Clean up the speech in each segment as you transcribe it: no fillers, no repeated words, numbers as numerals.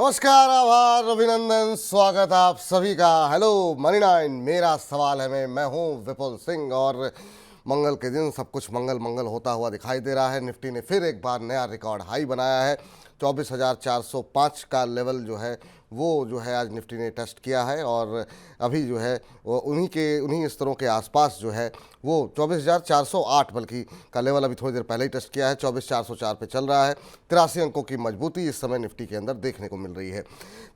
नमस्कार, आभार, अभिनंदन, स्वागत आप सभी का। हेलो मनी 9, मेरा सवाल है मैं हूं विपुल सिंह और मंगल के दिन सब कुछ मंगल मंगल होता हुआ दिखाई दे रहा है। निफ्टी ने फिर एक बार नया रिकॉर्ड हाई बनाया है। 24,405 का लेवल जो है वो जो है आज निफ्टी ने टेस्ट किया है और अभी जो है वो उन्हीं स्तरों के आसपास जो है वो 24,408 बल्कि का लेवल अभी थोड़ी देर पहले ही टेस्ट किया है। 24,404 पे चल रहा है। 83 अंकों की मजबूती इस समय निफ्टी के अंदर देखने को मिल रही है।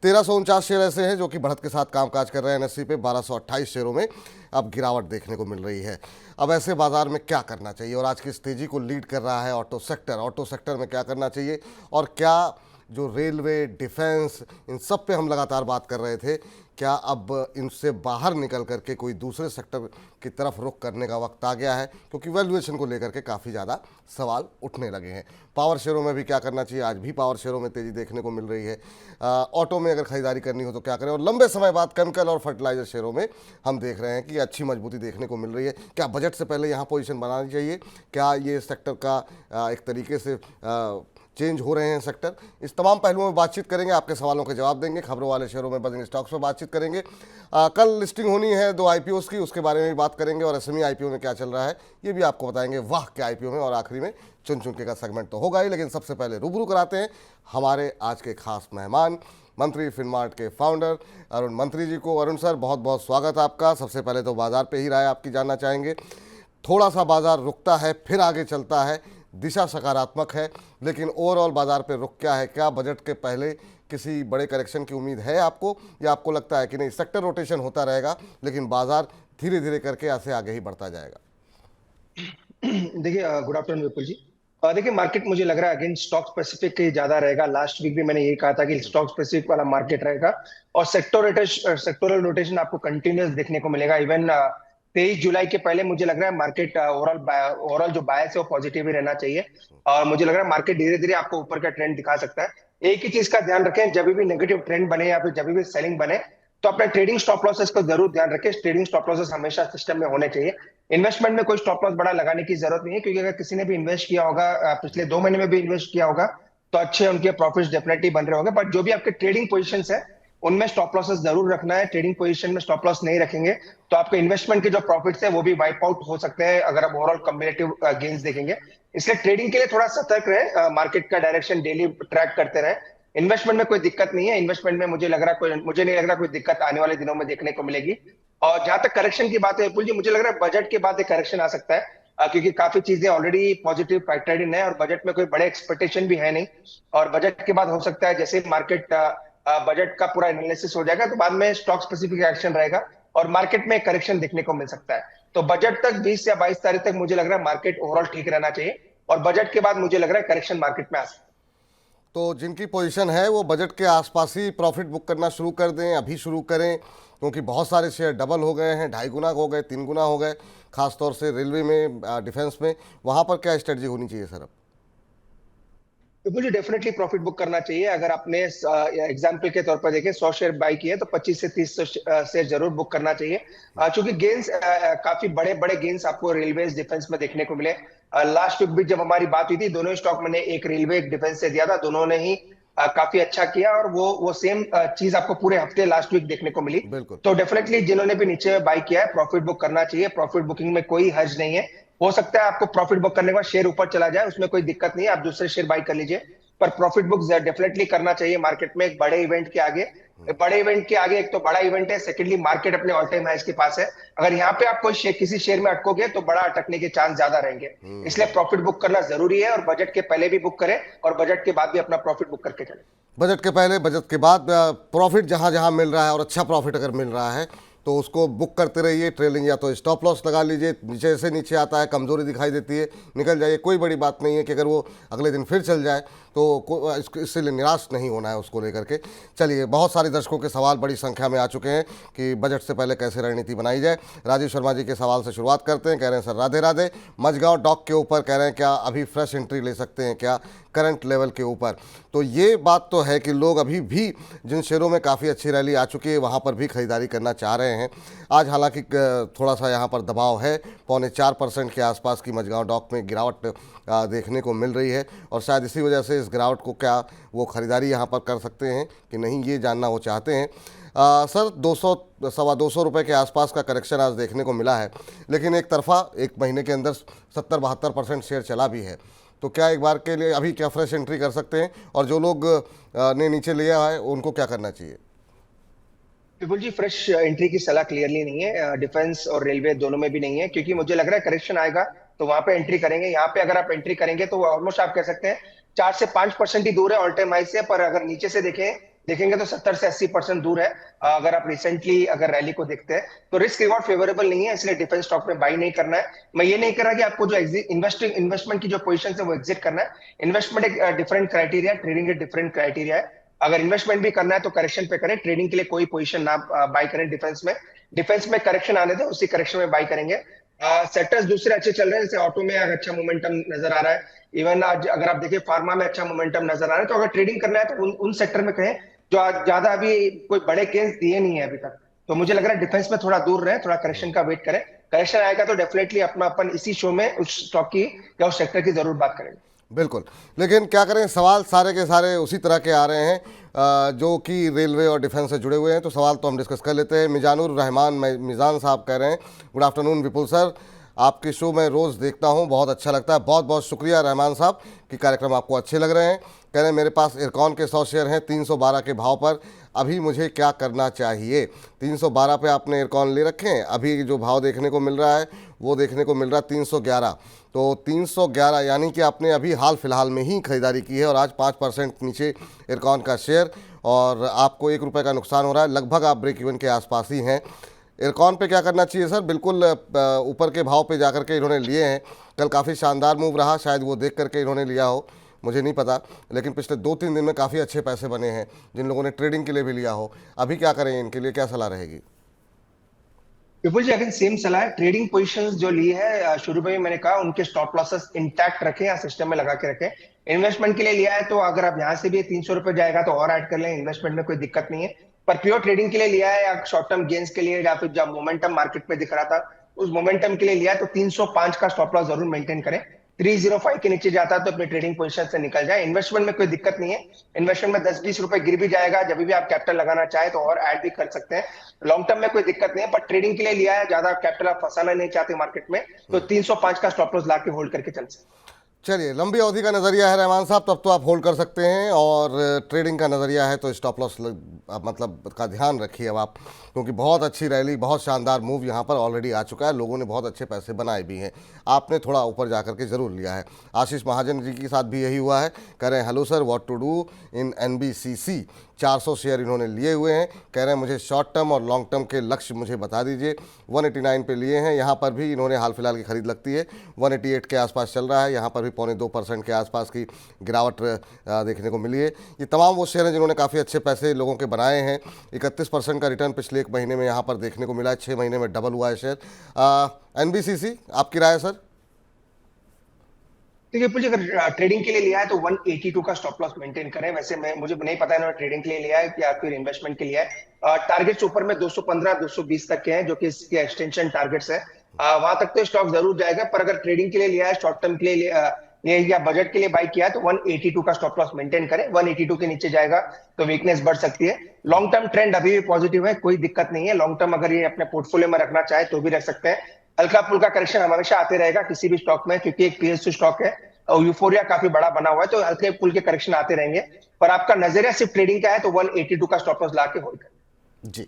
1349 शेयर ऐसे हैं जो कि बढ़त के साथ कामकाज कर रहे हैं। एनएससी पे 1228 शेयरों में अब गिरावट देखने को मिल रही है। अब ऐसे बाजार में क्या करना चाहिए और आज की इस तेजी को लीड कर रहा है ऑटो सेक्टर में क्या करना चाहिए और क्या जो रेलवे, डिफेंस, इन सब पे हम लगातार बात कर रहे थे, क्या अब इनसे बाहर निकल करके कोई दूसरे सेक्टर की तरफ रुख करने का वक्त आ गया है? क्योंकि वैल्यूएशन को लेकर के काफ़ी ज़्यादा सवाल उठने लगे हैं। पावर शेयरों में भी क्या करना चाहिए? आज भी पावर शेयरों में तेज़ी देखने को मिल रही है। ऑटो में अगर खरीदारी करनी हो तो क्या करें? और लंबे समय बाद केमिकल और फर्टिलाइजर शेयरों में हम देख रहे हैं कि अच्छी मजबूती देखने को मिल रही है। क्या बजट से पहले यहाँ पोजीशन बनानी चाहिए? क्या ये सेक्टर का एक तरीके से चेंज हो रहे हैं सेक्टर? इस तमाम पहलुओं में बातचीत करेंगे, आपके सवालों के जवाब देंगे। खबरों वाले शेयरों में बजिंग स्टॉक्स पर बातचीत करेंगे। कल लिस्टिंग होनी है 2 आईपीओ की, उसके बारे में भी बात करेंगे और एसएमई आईपीओ में क्या चल रहा है ये भी आपको बताएंगे। वाह क्या आईपीओ में, और आखिरी में चुन चुन के का सेगमेंट तो होगा ही, लेकिन सबसे पहले रूबरू कराते हैं हमारे आज के खास मेहमान, मंत्री फिनमार्ट के फाउंडर अरुण मंत्री जी को। अरुण सर, बहुत बहुत स्वागत आपका। सबसे पहले तो बाजार पे ही राय आपकी जानना चाहेंगे। थोड़ा सा बाजार रुकता है फिर आगे चलता है, दिशा सकारात्मक है, लेकिन ओवरऑल बाजार पे रुक क्या है? क्या बजट के पहले किसी बड़े करेक्शन की उम्मीद है आपको, या आपको लगता है कि नहीं, सेक्टर रोटेशन होता रहेगा लेकिन बाजार धीरे धीरे करके ऐसे आगे ही बढ़ता जाएगा? देखिए, गुड आफ्टरनून विपुल जी। देखिए, मार्केट मुझे लग रहा है अगेन स्टॉक स्पेसिफिक ज्यादा रहेगा। लास्ट वीक भी मैंने यही कहा था कि स्टॉक स्पेसिफिक वाला मार्केट रहेगा और सेक्टोरल रोटेशन आपको कंटिन्यूअस देखने को मिलेगा। इवन 23 जुलाई के पहले मुझे लग रहा है मार्केट ओवरऑल जो बायस है वो पॉजिटिव ही रहना चाहिए और मुझे लग रहा है मार्केट धीरे धीरे आपको ऊपर का ट्रेंड दिखा सकता है। एक ही चीज का ध्यान रखें, जब भी नेगेटिव ट्रेंड बने या फिर जब भी सेलिंग बने तो अपने ट्रेडिंग स्टॉप लॉसेस को जरूर ध्यान रखें। ट्रेडिंग स्टॉप लॉसेस हमेशा सिस्टम में होने चाहिए। इन्वेस्टमेंट में कोई स्टॉप लॉस बड़ा लगाने की जरूरत नहीं है, क्योंकि अगर किसी ने भी इन्वेस्ट किया होगा, पिछले 2 महीने में भी इन्वेस्ट किया होगा, तो अच्छे उनके प्रॉफिट्स डेफिनेटली बन रहे होंगे। बट जो भी आपके ट्रेडिंग पोजीशंस है उनमें स्टॉप लॉसेस जरूर रखना है। ट्रेडिंग पोजीशन में स्टॉप लॉस नहीं रखेंगे तो आपके इन्वेस्टमेंट के जो प्रॉफिट्स है वो भी वाइप आउट हो सकते हैं अगर आप ओवरऑल कम्युलेटिव गेन्स देखेंगे। इसलिए ट्रेडिंग के लिए थोड़ा सतर्क रहे, मार्केट का डायरेक्शन डेली ट्रैक करते रहे। इन्वेस्टमेंट में कोई दिक्कत नहीं है। इन्वेस्टमेंट में मुझे नहीं लग रहा कोई दिक्कत आने वाले दिनों में देखने को मिलेगी। और जहां तक करेक्शन की बात है विपुल जी, मुझे लग रहा है बजट के बाद एक करेक्शन आ सकता है, क्योंकि काफी चीजें ऑलरेडी पॉजिटिव फैक्टर्ड इन है और बजट में कोई बड़े एक्सपेक्टेशन भी है नहीं। और बजट के बाद हो सकता है जैसे मार्केट बजट का पूरा एनालिसिस हो जाएगा तो बाद में स्टॉक स्पेसिफिक एक्शन रहेगा और मार्केट में करेक्शन देखने को मिल सकता है। तो बजट तक 20 या 22 तारीख तक मुझे लग रहा है मार्केट ओवरऑल ठीक रहना चाहिए और बजट के बाद मुझे लग रहा है करेक्शन मार्केट में आ सकता है। तो जिनकी पोजीशन है वो बजट के आसपास ही प्रॉफिट बुक करना शुरू कर दें, अभी शुरू करें, क्योंकि बहुत सारे शेयर डबल हो गए हैं, 2.5 गुना हो गए, 3 गुना हो गए, खासतौर से रेलवे में, डिफेंस में। वहाँ पर क्या स्ट्रेटजी होनी चाहिए सर अब? मुझे डेफिनेटली प्रॉफिट बुक करना चाहिए। अगर आपने एग्जाम्पल के तौर पर देखें 100 शेयर बाई किए तो 25 से 30 शेयर जरूर बुक करना चाहिए, क्योंकि गेन्स काफी बड़े बड़े गेन्स आपको रेलवे डिफेंस में देखने को मिले। लास्ट वीक भी जब हमारी बात हुई थी, दोनों स्टॉक मैंने एक रेलवे एक डिफेंस से दिया था, दोनों ने ही काफी अच्छा किया और वो सेम चीज आपको पूरे हफ्ते लास्ट वीक देखने को मिली। बिल्कुल। तो डेफिनेटली जिन्होंने भी नीचे बाई किया है प्रॉफिट बुक करना चाहिए। प्रॉफिट बुकिंग में कोई हर्ज नहीं है। हो सकता है आपको प्रॉफिट बुक करने के बाद शेयर ऊपर चला जाए, उसमें कोई दिक्कत नहीं है, आप दूसरे शेयर बाई कर लीजिए, पर प्रॉफिट बुक डेफिनेटली करना चाहिए मार्केट में। एक बड़े इवेंट के आगे एक तो बड़ा इवेंट है, सेकेंडली मार्केट अपने ऑल टाइम हाईज के पास है। अगर यहाँ पे आप किसी शेयर में अटकोगे तो बड़ा अटकने के चांस ज्यादा रहेंगे। इसलिए प्रॉफिट बुक करना जरूरी है और बजट के पहले भी बुक करें और बजट के बाद भी अपना प्रॉफिट बुक करके चले। बजट के पहले, बजट के बाद प्रॉफिट जहाँ जहाँ मिल रहा है और अच्छा प्रॉफिट अगर मिल रहा है तो उसको बुक करते रहिए। ट्रेलिंग या तो स्टॉप लॉस लगा लीजिए, नीचे से नीचे आता है, कमजोरी दिखाई देती है, निकल जाइए। कोई बड़ी बात नहीं है कि अगर वो अगले दिन फिर चल जाए तो इससे निराश नहीं होना है उसको लेकर के। चलिए, बहुत सारे दर्शकों के सवाल बड़ी संख्या में आ चुके हैं कि बजट से पहले कैसे रणनीति बनाई जाए। राजीव शर्मा जी के सवाल से शुरुआत करते हैं। कह रहे हैं सर राधे राधे, मझगांव डॉक के ऊपर कह रहे हैं क्या अभी फ्रेश एंट्री ले सकते हैं क्या करंट लेवल के ऊपर? तो ये बात तो है कि लोग अभी भी जिन शेयरों में काफ़ी अच्छी रैली आ चुकी है वहाँ पर भी खरीदारी करना चाह रहे हैं। आज हालांकि थोड़ा सा यहाँ पर दबाव है, 3.25% के आसपास की मझगांव डॉक में गिरावट देखने को मिल रही है और शायद इसी वजह से इस गिरावट को क्या वो ख़रीदारी यहाँ पर कर सकते हैं कि नहीं, ये जानना वो चाहते हैं। सर 200 सवा 200 रुपये के आसपास का करेक्शन आज देखने को मिला है, लेकिन एक तरफा एक महीने के अंदर 70-72% शेयर चला भी है। तो क्या एक बार के लिए अभी क्या फ्रेश एंट्री कर सकते हैं, और जो लोग ने नीचे लिया है उनको क्या करना चाहिए? विपुल जी, फ्रेश एंट्री की सलाह क्लियरली नहीं है, डिफेंस और रेलवे दोनों में भी नहीं है, क्योंकि मुझे लग रहा है करेक्शन आएगा तो वहां पे एंट्री करेंगे। यहाँ पे अगर आप एंट्री करेंगे तो ऑलमोस्ट आप कह सकते हैं 4 से 5% ही दूर है ऑल टाइम हाई से, पर अगर नीचे से देखेंगे तो 70 से 80% दूर है। अगर आप रिसेंटली अगर रैली को देखते हैं तो रिस्क रिवॉर्ड फेवरेबल नहीं है, इसलिए डिफेंस स्टॉक में बाई नहीं करना है। मैं ये नहीं कर रहा कि आपको जो इन्वेस्टमेंट की जो पोजीशन है वो एग्जिट करना है। इन्वेस्टमेंट एक डिफरेंट क्राइटेरिया, ट्रेडिंग एक डिफरेंट क्राइटेरिया है। अगर इन्वेस्टमेंट भी करना है तो करेक्शन पे करें, ट्रेडिंग के लिए कोई पोजीशन ना बाय करें। डिफेंस में करेक्शन आने दे, उसी करेक्शन में बाय करेंगे। सेक्टर्स दूसरे अच्छे चल रहे हैं, जैसे ऑटो में अच्छा मोमेंटम नजर आ रहा है। इवन आज अगर आप देखिए फार्मा में अच्छा मोमेंटम नजर आ रहा है। तो अगर ट्रेडिंग करना है तो उन सेक्टर में कहें जो आज ज्यादा अभी कोई बड़े गेंस दिए नहीं है अभी तक। तो मुझे लग रहा है डिफेंस में थोड़ा दूर रहे, थोड़ा करेक्शन का वेट करें। करेक्शन आएगा तो डेफिनेटली अपन इसी शो में उस स्टॉक की या उस सेक्टर की जरूर बात करेंगे। बिल्कुल, लेकिन क्या करें, सवाल सारे के सारे उसी तरह के आ रहे हैं जो कि रेलवे और डिफेंस से जुड़े हुए हैं। तो सवाल तो हम डिस्कस कर लेते हैं। मिजानुर रहमान मिजान साहब कह रहे हैं, गुड आफ्टरनून विपुल सर, आपके शो में रोज़ देखता हूं, बहुत अच्छा लगता है। बहुत बहुत शुक्रिया रहमान साहब कि कार्यक्रम आपको अच्छे लग रहे हैं। कह रहे हैं मेरे पास इरकॉन के 100 शेयर हैं 312 के भाव पर, अभी मुझे क्या करना चाहिए? 312 पे आपने इरकॉन ले रखे हैं, अभी जो भाव देखने को मिल रहा है वो देखने को मिल रहा है 311। तो 311 यानी कि आपने अभी हाल फिलहाल में ही खरीदारी की है और आज 5% नीचे इरकॉन का शेयर, और आपको 1 रुपये का नुकसान हो रहा है। लगभग आप ब्रेक इवन के आसपास ही हैं। इरकॉन पे क्या करना चाहिए सर? बिल्कुल ऊपर के भाव पे जाकर के इन्होंने लिए हैं, कल काफ़ी शानदार मूव रहा, शायद वो देख करके इन्होंने लिया हो, मुझे नहीं पता, लेकिन पिछले 2-3 दिन में काफ़ी अच्छे पैसे बने हैं जिन लोगों ने ट्रेडिंग के लिए भी लिया हो। अभी क्या करें, इनके लिए क्या सलाह रहेगी? विपुल जी, अगेन सेम सलाह है। ट्रेडिंग पोजीशंस जो ली है शुरू में भी मैंने कहा उनके स्टॉप लॉसेस इंटैक्ट रखें या सिस्टम में लगा के रखें। इन्वेस्टमेंट के लिए लिया है तो अगर आप यहाँ से भी 300 रुपए जाएगा तो और ऐड कर लें, इन्वेस्टमेंट में कोई दिक्कत नहीं है। पर प्योर ट्रेडिंग के लिए लिया है या शॉर्ट टर्म गेन्स के लिए या फिर जब मोमेंटम मार्केट में दिख रहा था उस मोमेंटम के लिए लिया है तो 305 का स्टॉप लॉस जरूर मेंटेन करें। 305 के नीचे जाता है तो अपने ट्रेडिंग पोजीशन से निकल जाए। इन्वेस्टमेंट में कोई दिक्कत नहीं है। इन्वेस्टमेंट में 10-20 रुपए गिर भी जाएगा, जब भी आप कैपिटल लगाना चाहे तो और ऐड भी कर सकते हैं। लॉन्ग टर्म में कोई दिक्कत नहीं है, पर ट्रेडिंग के लिए लिया है, ज्यादा कैपिटल आप फंसाना नहीं चाहते मार्केट में तो 305 का स्टॉप लॉस ला के होल्ड करके चल सकते। चलिए, लंबी अवधि का नज़रिया है रहमान साहब, तब तो आप होल्ड कर सकते हैं, और ट्रेडिंग का नज़रिया है तो स्टॉप लॉस मतलब का ध्यान रखिए अब आप, क्योंकि बहुत अच्छी रैली, बहुत शानदार मूव यहाँ पर ऑलरेडी आ चुका है, लोगों ने बहुत अच्छे पैसे बनाए भी हैं। आपने थोड़ा ऊपर जा करके ज़रूर लिया है। आशीष महाजन जी के साथ भी यही हुआ है, कह रहे हैं hello sir, what to do in NBCC। 400 share इन्होंने लिए हुए हैं, कह रहे हैं मुझे शॉर्ट टर्म और लॉन्ग टर्म के लक्ष्य मुझे बता दीजिए। 189 पे लिए हैं, यहाँ पर भी इन्होंने हाल फिलहाल की खरीद लगती है, 188 के आसपास चल रहा है, यहाँ पर भी 0.25% के आसपास की गिरावट देखने को मिली है। ये तमाम वो शेयर हैं जिन्होंने काफ़ी अच्छे पैसे लोगों के बनाए हैं। 31% का रिटर्न पिछले 1 महीने में यहाँ पर देखने को मिला है, 6 महीने में डबल हुआ है शेयर। NBCC, आपकी राय सर? देखिए पुल जी, अगर ट्रेडिंग के लिए लिया है तो 182 का स्टॉप लॉस मेंटेन करें। वैसे मुझे नहीं पता इन्होंने ट्रेडिंग के लिए लिया है या फिर इन्वेस्टमेंट के लिए है। टारगेट्स ऊपर में 215-220 तक के हैं जो कि इसके एक्सटेंशन टारगेट्स है। वहां तक तो स्टॉक जरूर जाएगा, पर अगर ट्रेडिंग के लिए लिया है, शॉर्ट टर्म के लिए या बजट के लिए बाई किया है तो 182 का स्टॉप लॉस मेंटेन करें। 182 के नीचे जाएगा तो वीकनेस बढ़ सकती है। लॉन्ग टर्म ट्रेंड अभी भी पॉजिटिव है, कोई दिक्कत नहीं है। लॉन्ग टर्म अगर ये अपने पोर्टफोलियो में रखना चाहे तो भी रख सकते हैं। हल्का फुल्का करेक्शन हमेशा आते रहेगा किसी भी स्टॉक में, क्योंकि एक PSU स्टॉक है और यूफोरिया काफी बड़ा बना हुआ है, तो हल्के फुल्के करेक्शन आते रहेंगे। पर आपका नजरिया सिर्फ ट्रेडिंग का है तो 182 का स्टॉप लॉस ला के होल्ड करें। जी,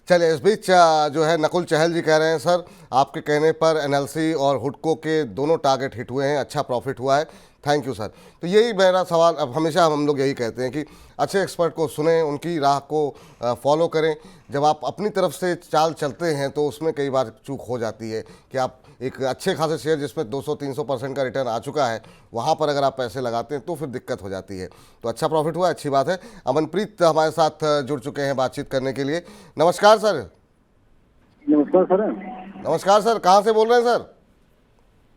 चलिए, इस बीच जो है नकुल चहल जी कह रहे हैं सर, आपके कहने पर NLC और हुडको के दोनों टारगेट हिट हुए हैं, अच्छा प्रॉफिट हुआ है, थैंक यू सर। तो यही मेरा सवाल, अब हमेशा हम लोग यही कहते हैं कि अच्छे एक्सपर्ट को सुने, उनकी राह को फॉलो करें। जब आप अपनी तरफ से चाल चलते हैं तो उसमें कई बार चूक हो जाती है कि आप एक अच्छे खासे शेयर जिसमें 200-300% का रिटर्न आ चुका है, वहाँ पर अगर आप पैसे लगाते हैं तो फिर दिक्कत हो जाती है। तो अच्छा प्रॉफिट हुआ, अच्छी बात है। अमनप्रीत हमारे साथ जुड़ चुके हैं बातचीत करने के लिए। नमस्कार सर। नमस्कार सर। नमस्कार सर, कहाँ से बोल रहे हैं सर?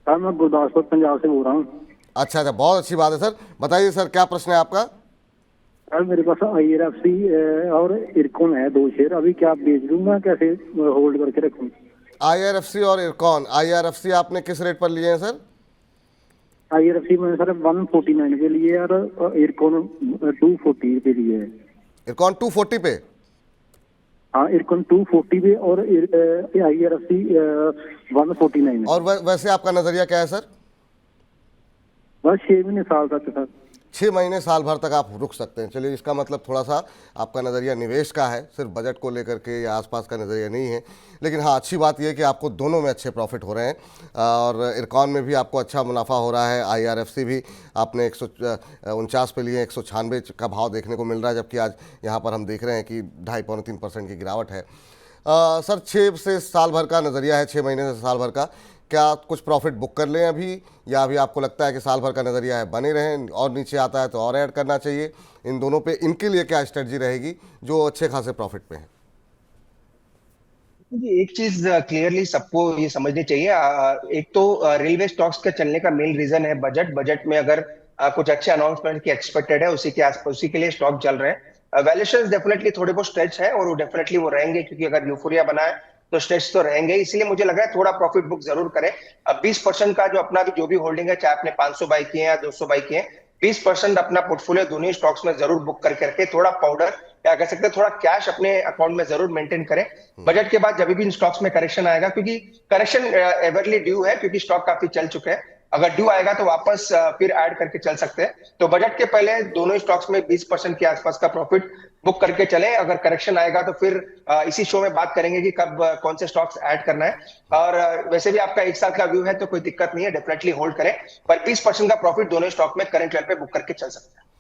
सर मैं गुरदासपुर पंजाब से बोल रहा हूँ। अच्छा, बहुत अच्छी बात है सर। बताइए सर, क्या प्रश्न है आपका? सर मेरे पास IRFC और इरकॉन है, 2 शेयर। अभी क्या बेच दूंगा, कैसे होल्ड करके रखूं? IRFC और इरकॉन। IRFC आपने किस रेट पर लिए हैं सर? IRFC मैंने सर 149 पे लिए और इरकॉन 240 पे लिए है। इरकॉन 240 पे? हाँ, इरकॉन 240 पे और IRFC 149 है। और वैसे आपका नज़रिया क्या है सर? बस 6 महीने साल तक सर। 6 महीने साल भर तक आप रुक सकते हैं। चलिए, इसका मतलब थोड़ा सा आपका नज़रिया निवेश का है, सिर्फ बजट को लेकर के या आसपास का नज़रिया नहीं है। लेकिन हाँ, अच्छी बात यह है कि आपको दोनों में अच्छे प्रॉफिट हो रहे हैं और इरकॉन में भी आपको अच्छा मुनाफा हो रहा है। IRFC भी आपने 149 पे लिए, 196 का भाव देखने को मिल रहा है, जबकि आज यहाँ पर हम देख रहे हैं कि 2.5-3% की गिरावट है। सर, 6 से साल भर का नज़रिया है, 6 महीने से साल भर का, क्या कुछ प्रॉफिट बुक कर लें अभी, या अभी आपको लगता है कि साल भर का नज़रिया है बने रहें और नीचे आता है तो और ऐड करना चाहिए? इन दोनों पे, इनके लिए क्या स्ट्रेटजी रहेगी जो अच्छे खासे प्रॉफिट पे है? जी, एक चीज क्लियरली सबको ये समझनी चाहिए। एक तो रेलवे स्टॉक्स के चलने का मेन रीजन है बजट में अगर कुछ अच्छे अनाउंसमेंट की एक्सपेक्टेड है, उसी के आसपास, उसी के लिए स्टॉक चल रहे हैं। वैल्यूएशंस डेफिनेटली थोड़े बहुत स्ट्रेच है और वो डेफिनेटली वो रहेंगे, क्योंकि अगर यूफोरिया बना है तो स्ट्रेच तो रहेंगे। इसलिए मुझे लग रहा है थोड़ा प्रॉफिट बुक जरूर करें। अब 20% का जो अपना भी जो भी होल्डिंग है, चाहे आपने 500 बाई किए या 200 बाई किए, 20% अपना पोर्टफोलियो दोनों स्टॉक्स में जरूर बुक करके रखे। थोड़ा पाउडर, क्या कह सकते हैं, थोड़ा कैश अपने अकाउंट में जरूर मेंटेन करें। बजट के बाद जब भी इन स्टॉक्स में करेक्शन आएगा, क्योंकि करेक्शन एवरली ड्यू है, क्योंकि स्टॉक काफी चल चुके हैं, अगर ड्यू आएगा तो वापस फिर ऐड करके चल सकते हैं। तो बजट के पहले दोनों स्टॉक्स में 20% के आसपास का प्रॉफिट बुक करके चले। अगर करेक्शन आएगा तो फिर इसी शो में बात करेंगे कि कब कौन से स्टॉक्स ऐड करना है। और वैसे भी आपका 1 साल का व्यू है तो कोई दिक्कत नहीं है, डेफिनेटली होल्ड करें, पर 20% का प्रॉफिट दोनों स्टॉक में करंट लेवल पे बुक करके चल सकते हैं।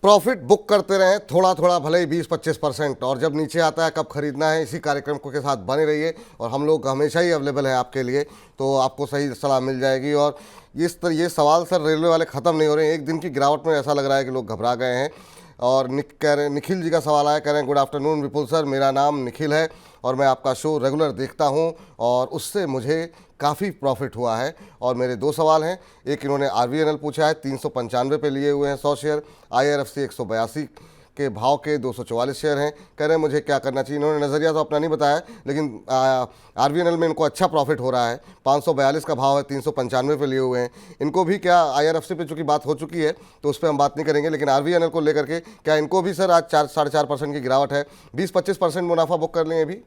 प्रॉफिट बुक करते रहें, थोड़ा थोड़ा, भले ही 20-25%, और जब नीचे आता है कब खरीदना है, इसी कार्यक्रम को के साथ बने रहिए और हम लोग हमेशा ही अवेलेबल हैं आपके लिए, तो आपको सही सलाह मिल जाएगी। और ये सवाल सर रेलवे वाले ख़त्म नहीं हो रहे हैं। एक दिन की गिरावट में ऐसा लग रहा है कि लोग घबरा गए हैं। और कह रहे, निखिल जी का सवाल आया, कह रहे हैं गुड आफ्टरनून विपुल सर, मेरा नाम निखिल है और मैं आपका शो रेगुलर देखता हूं और उससे मुझे काफ़ी प्रॉफिट हुआ है। और मेरे 2 सवाल हैं। एक, इन्होंने RVNL पूछा है, 395 पे लिए हुए हैं 100 शेयर। IRFC 182 के भाव के 244 शेयर हैं। कह रहे हैं मुझे क्या करना चाहिए। इन्होंने नज़रिया तो अपना नहीं बताया, लेकिन RVNL में इनको अच्छा प्रॉफिट हो रहा है। 542 का भाव है, 395 पे लिए हुए हैं। इनको भी क्या, IRFC पे चूँकि बात हो चुकी है तो उस पर हम बात नहीं करेंगे, लेकिन RVNL को लेकर के क्या इनको भी सर आज 4-4.5% की गिरावट है, 20-25% मुनाफा बुक कर लें अभी?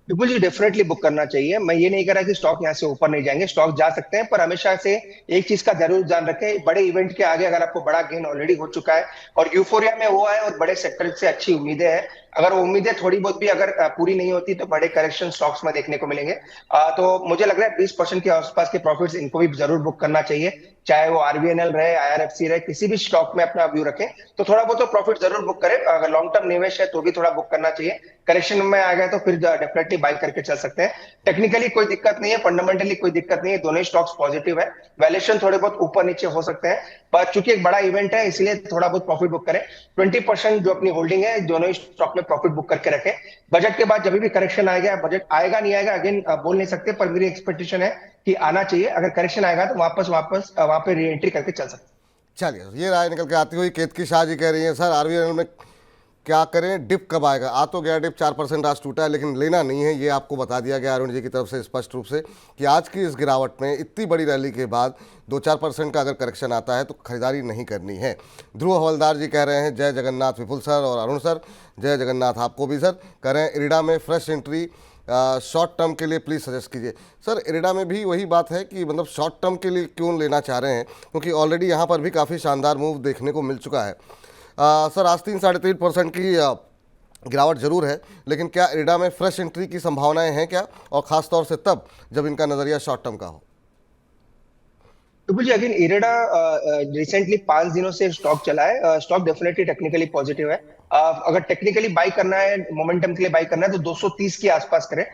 बिल्कुल जी, डेफिनेटली बुक करना चाहिए। मैं ये नहीं कह रहा कि स्टॉक यहाँ से ऊपर नहीं जाएंगे, स्टॉक जा सकते हैं, पर हमेशा से एक चीज का जरूर ध्यान रखें, बड़े इवेंट के आगे अगर आपको बड़ा गेन ऑलरेडी हो चुका है और यूफोरिया में हुआ है और बड़े सेक्टर से अच्छी उम्मीदें हैं, अगर वो उम्मीदें थोड़ी बहुत भी अगर पूरी नहीं होती तो बड़े करेक्शन स्टॉक्स में देखने को मिलेंगे। तो मुझे लग रहा है 20% के आसपास के प्रॉफिट्स इनको भी जरूर बुक करना चाहिए, चाहे वो RVNL रहे, IRFC रहे, किसी भी स्टॉक में अपना व्यू रखें तो थोड़ा बहुत तो प्रॉफिट जरूर बुक करें। अगर लॉन्ग टर्म निवेश है तो भी थोड़ा बुक करना चाहिए। करेक्शन में आ गया तो फिर डेफिनेटली बाय करके चल सकते हैं। टेक्निकली कोई दिक्कत नहीं है, फंडामेंटली कोई दिक्कत नहीं है, दोनों स्टॉक्स पॉजिटिव है। वैल्यूएशन थोड़े बहुत ऊपर नीचे हो सकते हैं, पर चूंकि एक बड़ा इवेंट है इसलिए थोड़ा बहुत प्रॉफिट बुक करें। 20% जो अपनी होल्डिंग है दोनों स्टॉक में प्रॉफिट बुक करके रखें। बजट के बाद जब भी करेक्शन आएगा, बजट आएगा नहीं आएगा अगेन बोल नहीं सकते, पर मेरी एक्सपेक्टेशन है कि आना चाहिए। अगर करेक्शन आएगा तो वापस वहां पे री एंट्री करके चल सकते हैं। चलिए, ये राय निकल के आती हुई केतकी शाह जी कह रही हैं, सर RVNL में क्या करें, डिप कब आएगा? आ तो गया डिप, 4% आज टूटा है, लेकिन लेना नहीं है, ये आपको बता दिया गया अरुण जी की तरफ से स्पष्ट रूप से कि आज की इस गिरावट में, इतनी बड़ी रैली के बाद 2-4% का अगर करेक्शन आता है तो खरीदारी नहीं करनी है। ध्रुव हवलदार जी कह रहे हैं जय जगन्नाथ विपुल सर और अरुण सर, जय जगन्नाथ आपको भी सर। कह रहे हैं इरिडा में फ्रेश एंट्री शॉर्ट टर्म के लिए प्लीज़ सजेस्ट कीजिए। सर, इरिडा में भी वही बात है कि मतलब शॉर्ट टर्म के लिए क्यों लेना चाह रहे हैं, क्योंकि ऑलरेडी यहाँ पर भी काफ़ी शानदार मूव देखने को मिल चुका है। सर, आज 3-3.5% की गिरावट जरूर है, लेकिन क्या इरिडा में फ्रेश एंट्री की संभावनाएं हैं क्या, और ख़ास तौर से तब जब इनका नज़रिया शॉर्ट टर्म का हो? बिल्कुल जी, अगेन इरेडा रिसेंटली 5 दिनों से स्टॉक चला है। स्टॉक डेफिनेटली टेक्निकली पॉजिटिव है। अगर टेक्निकली बाई करना है, मोमेंटम के लिए बाई करना है तो 230 के आसपास करें।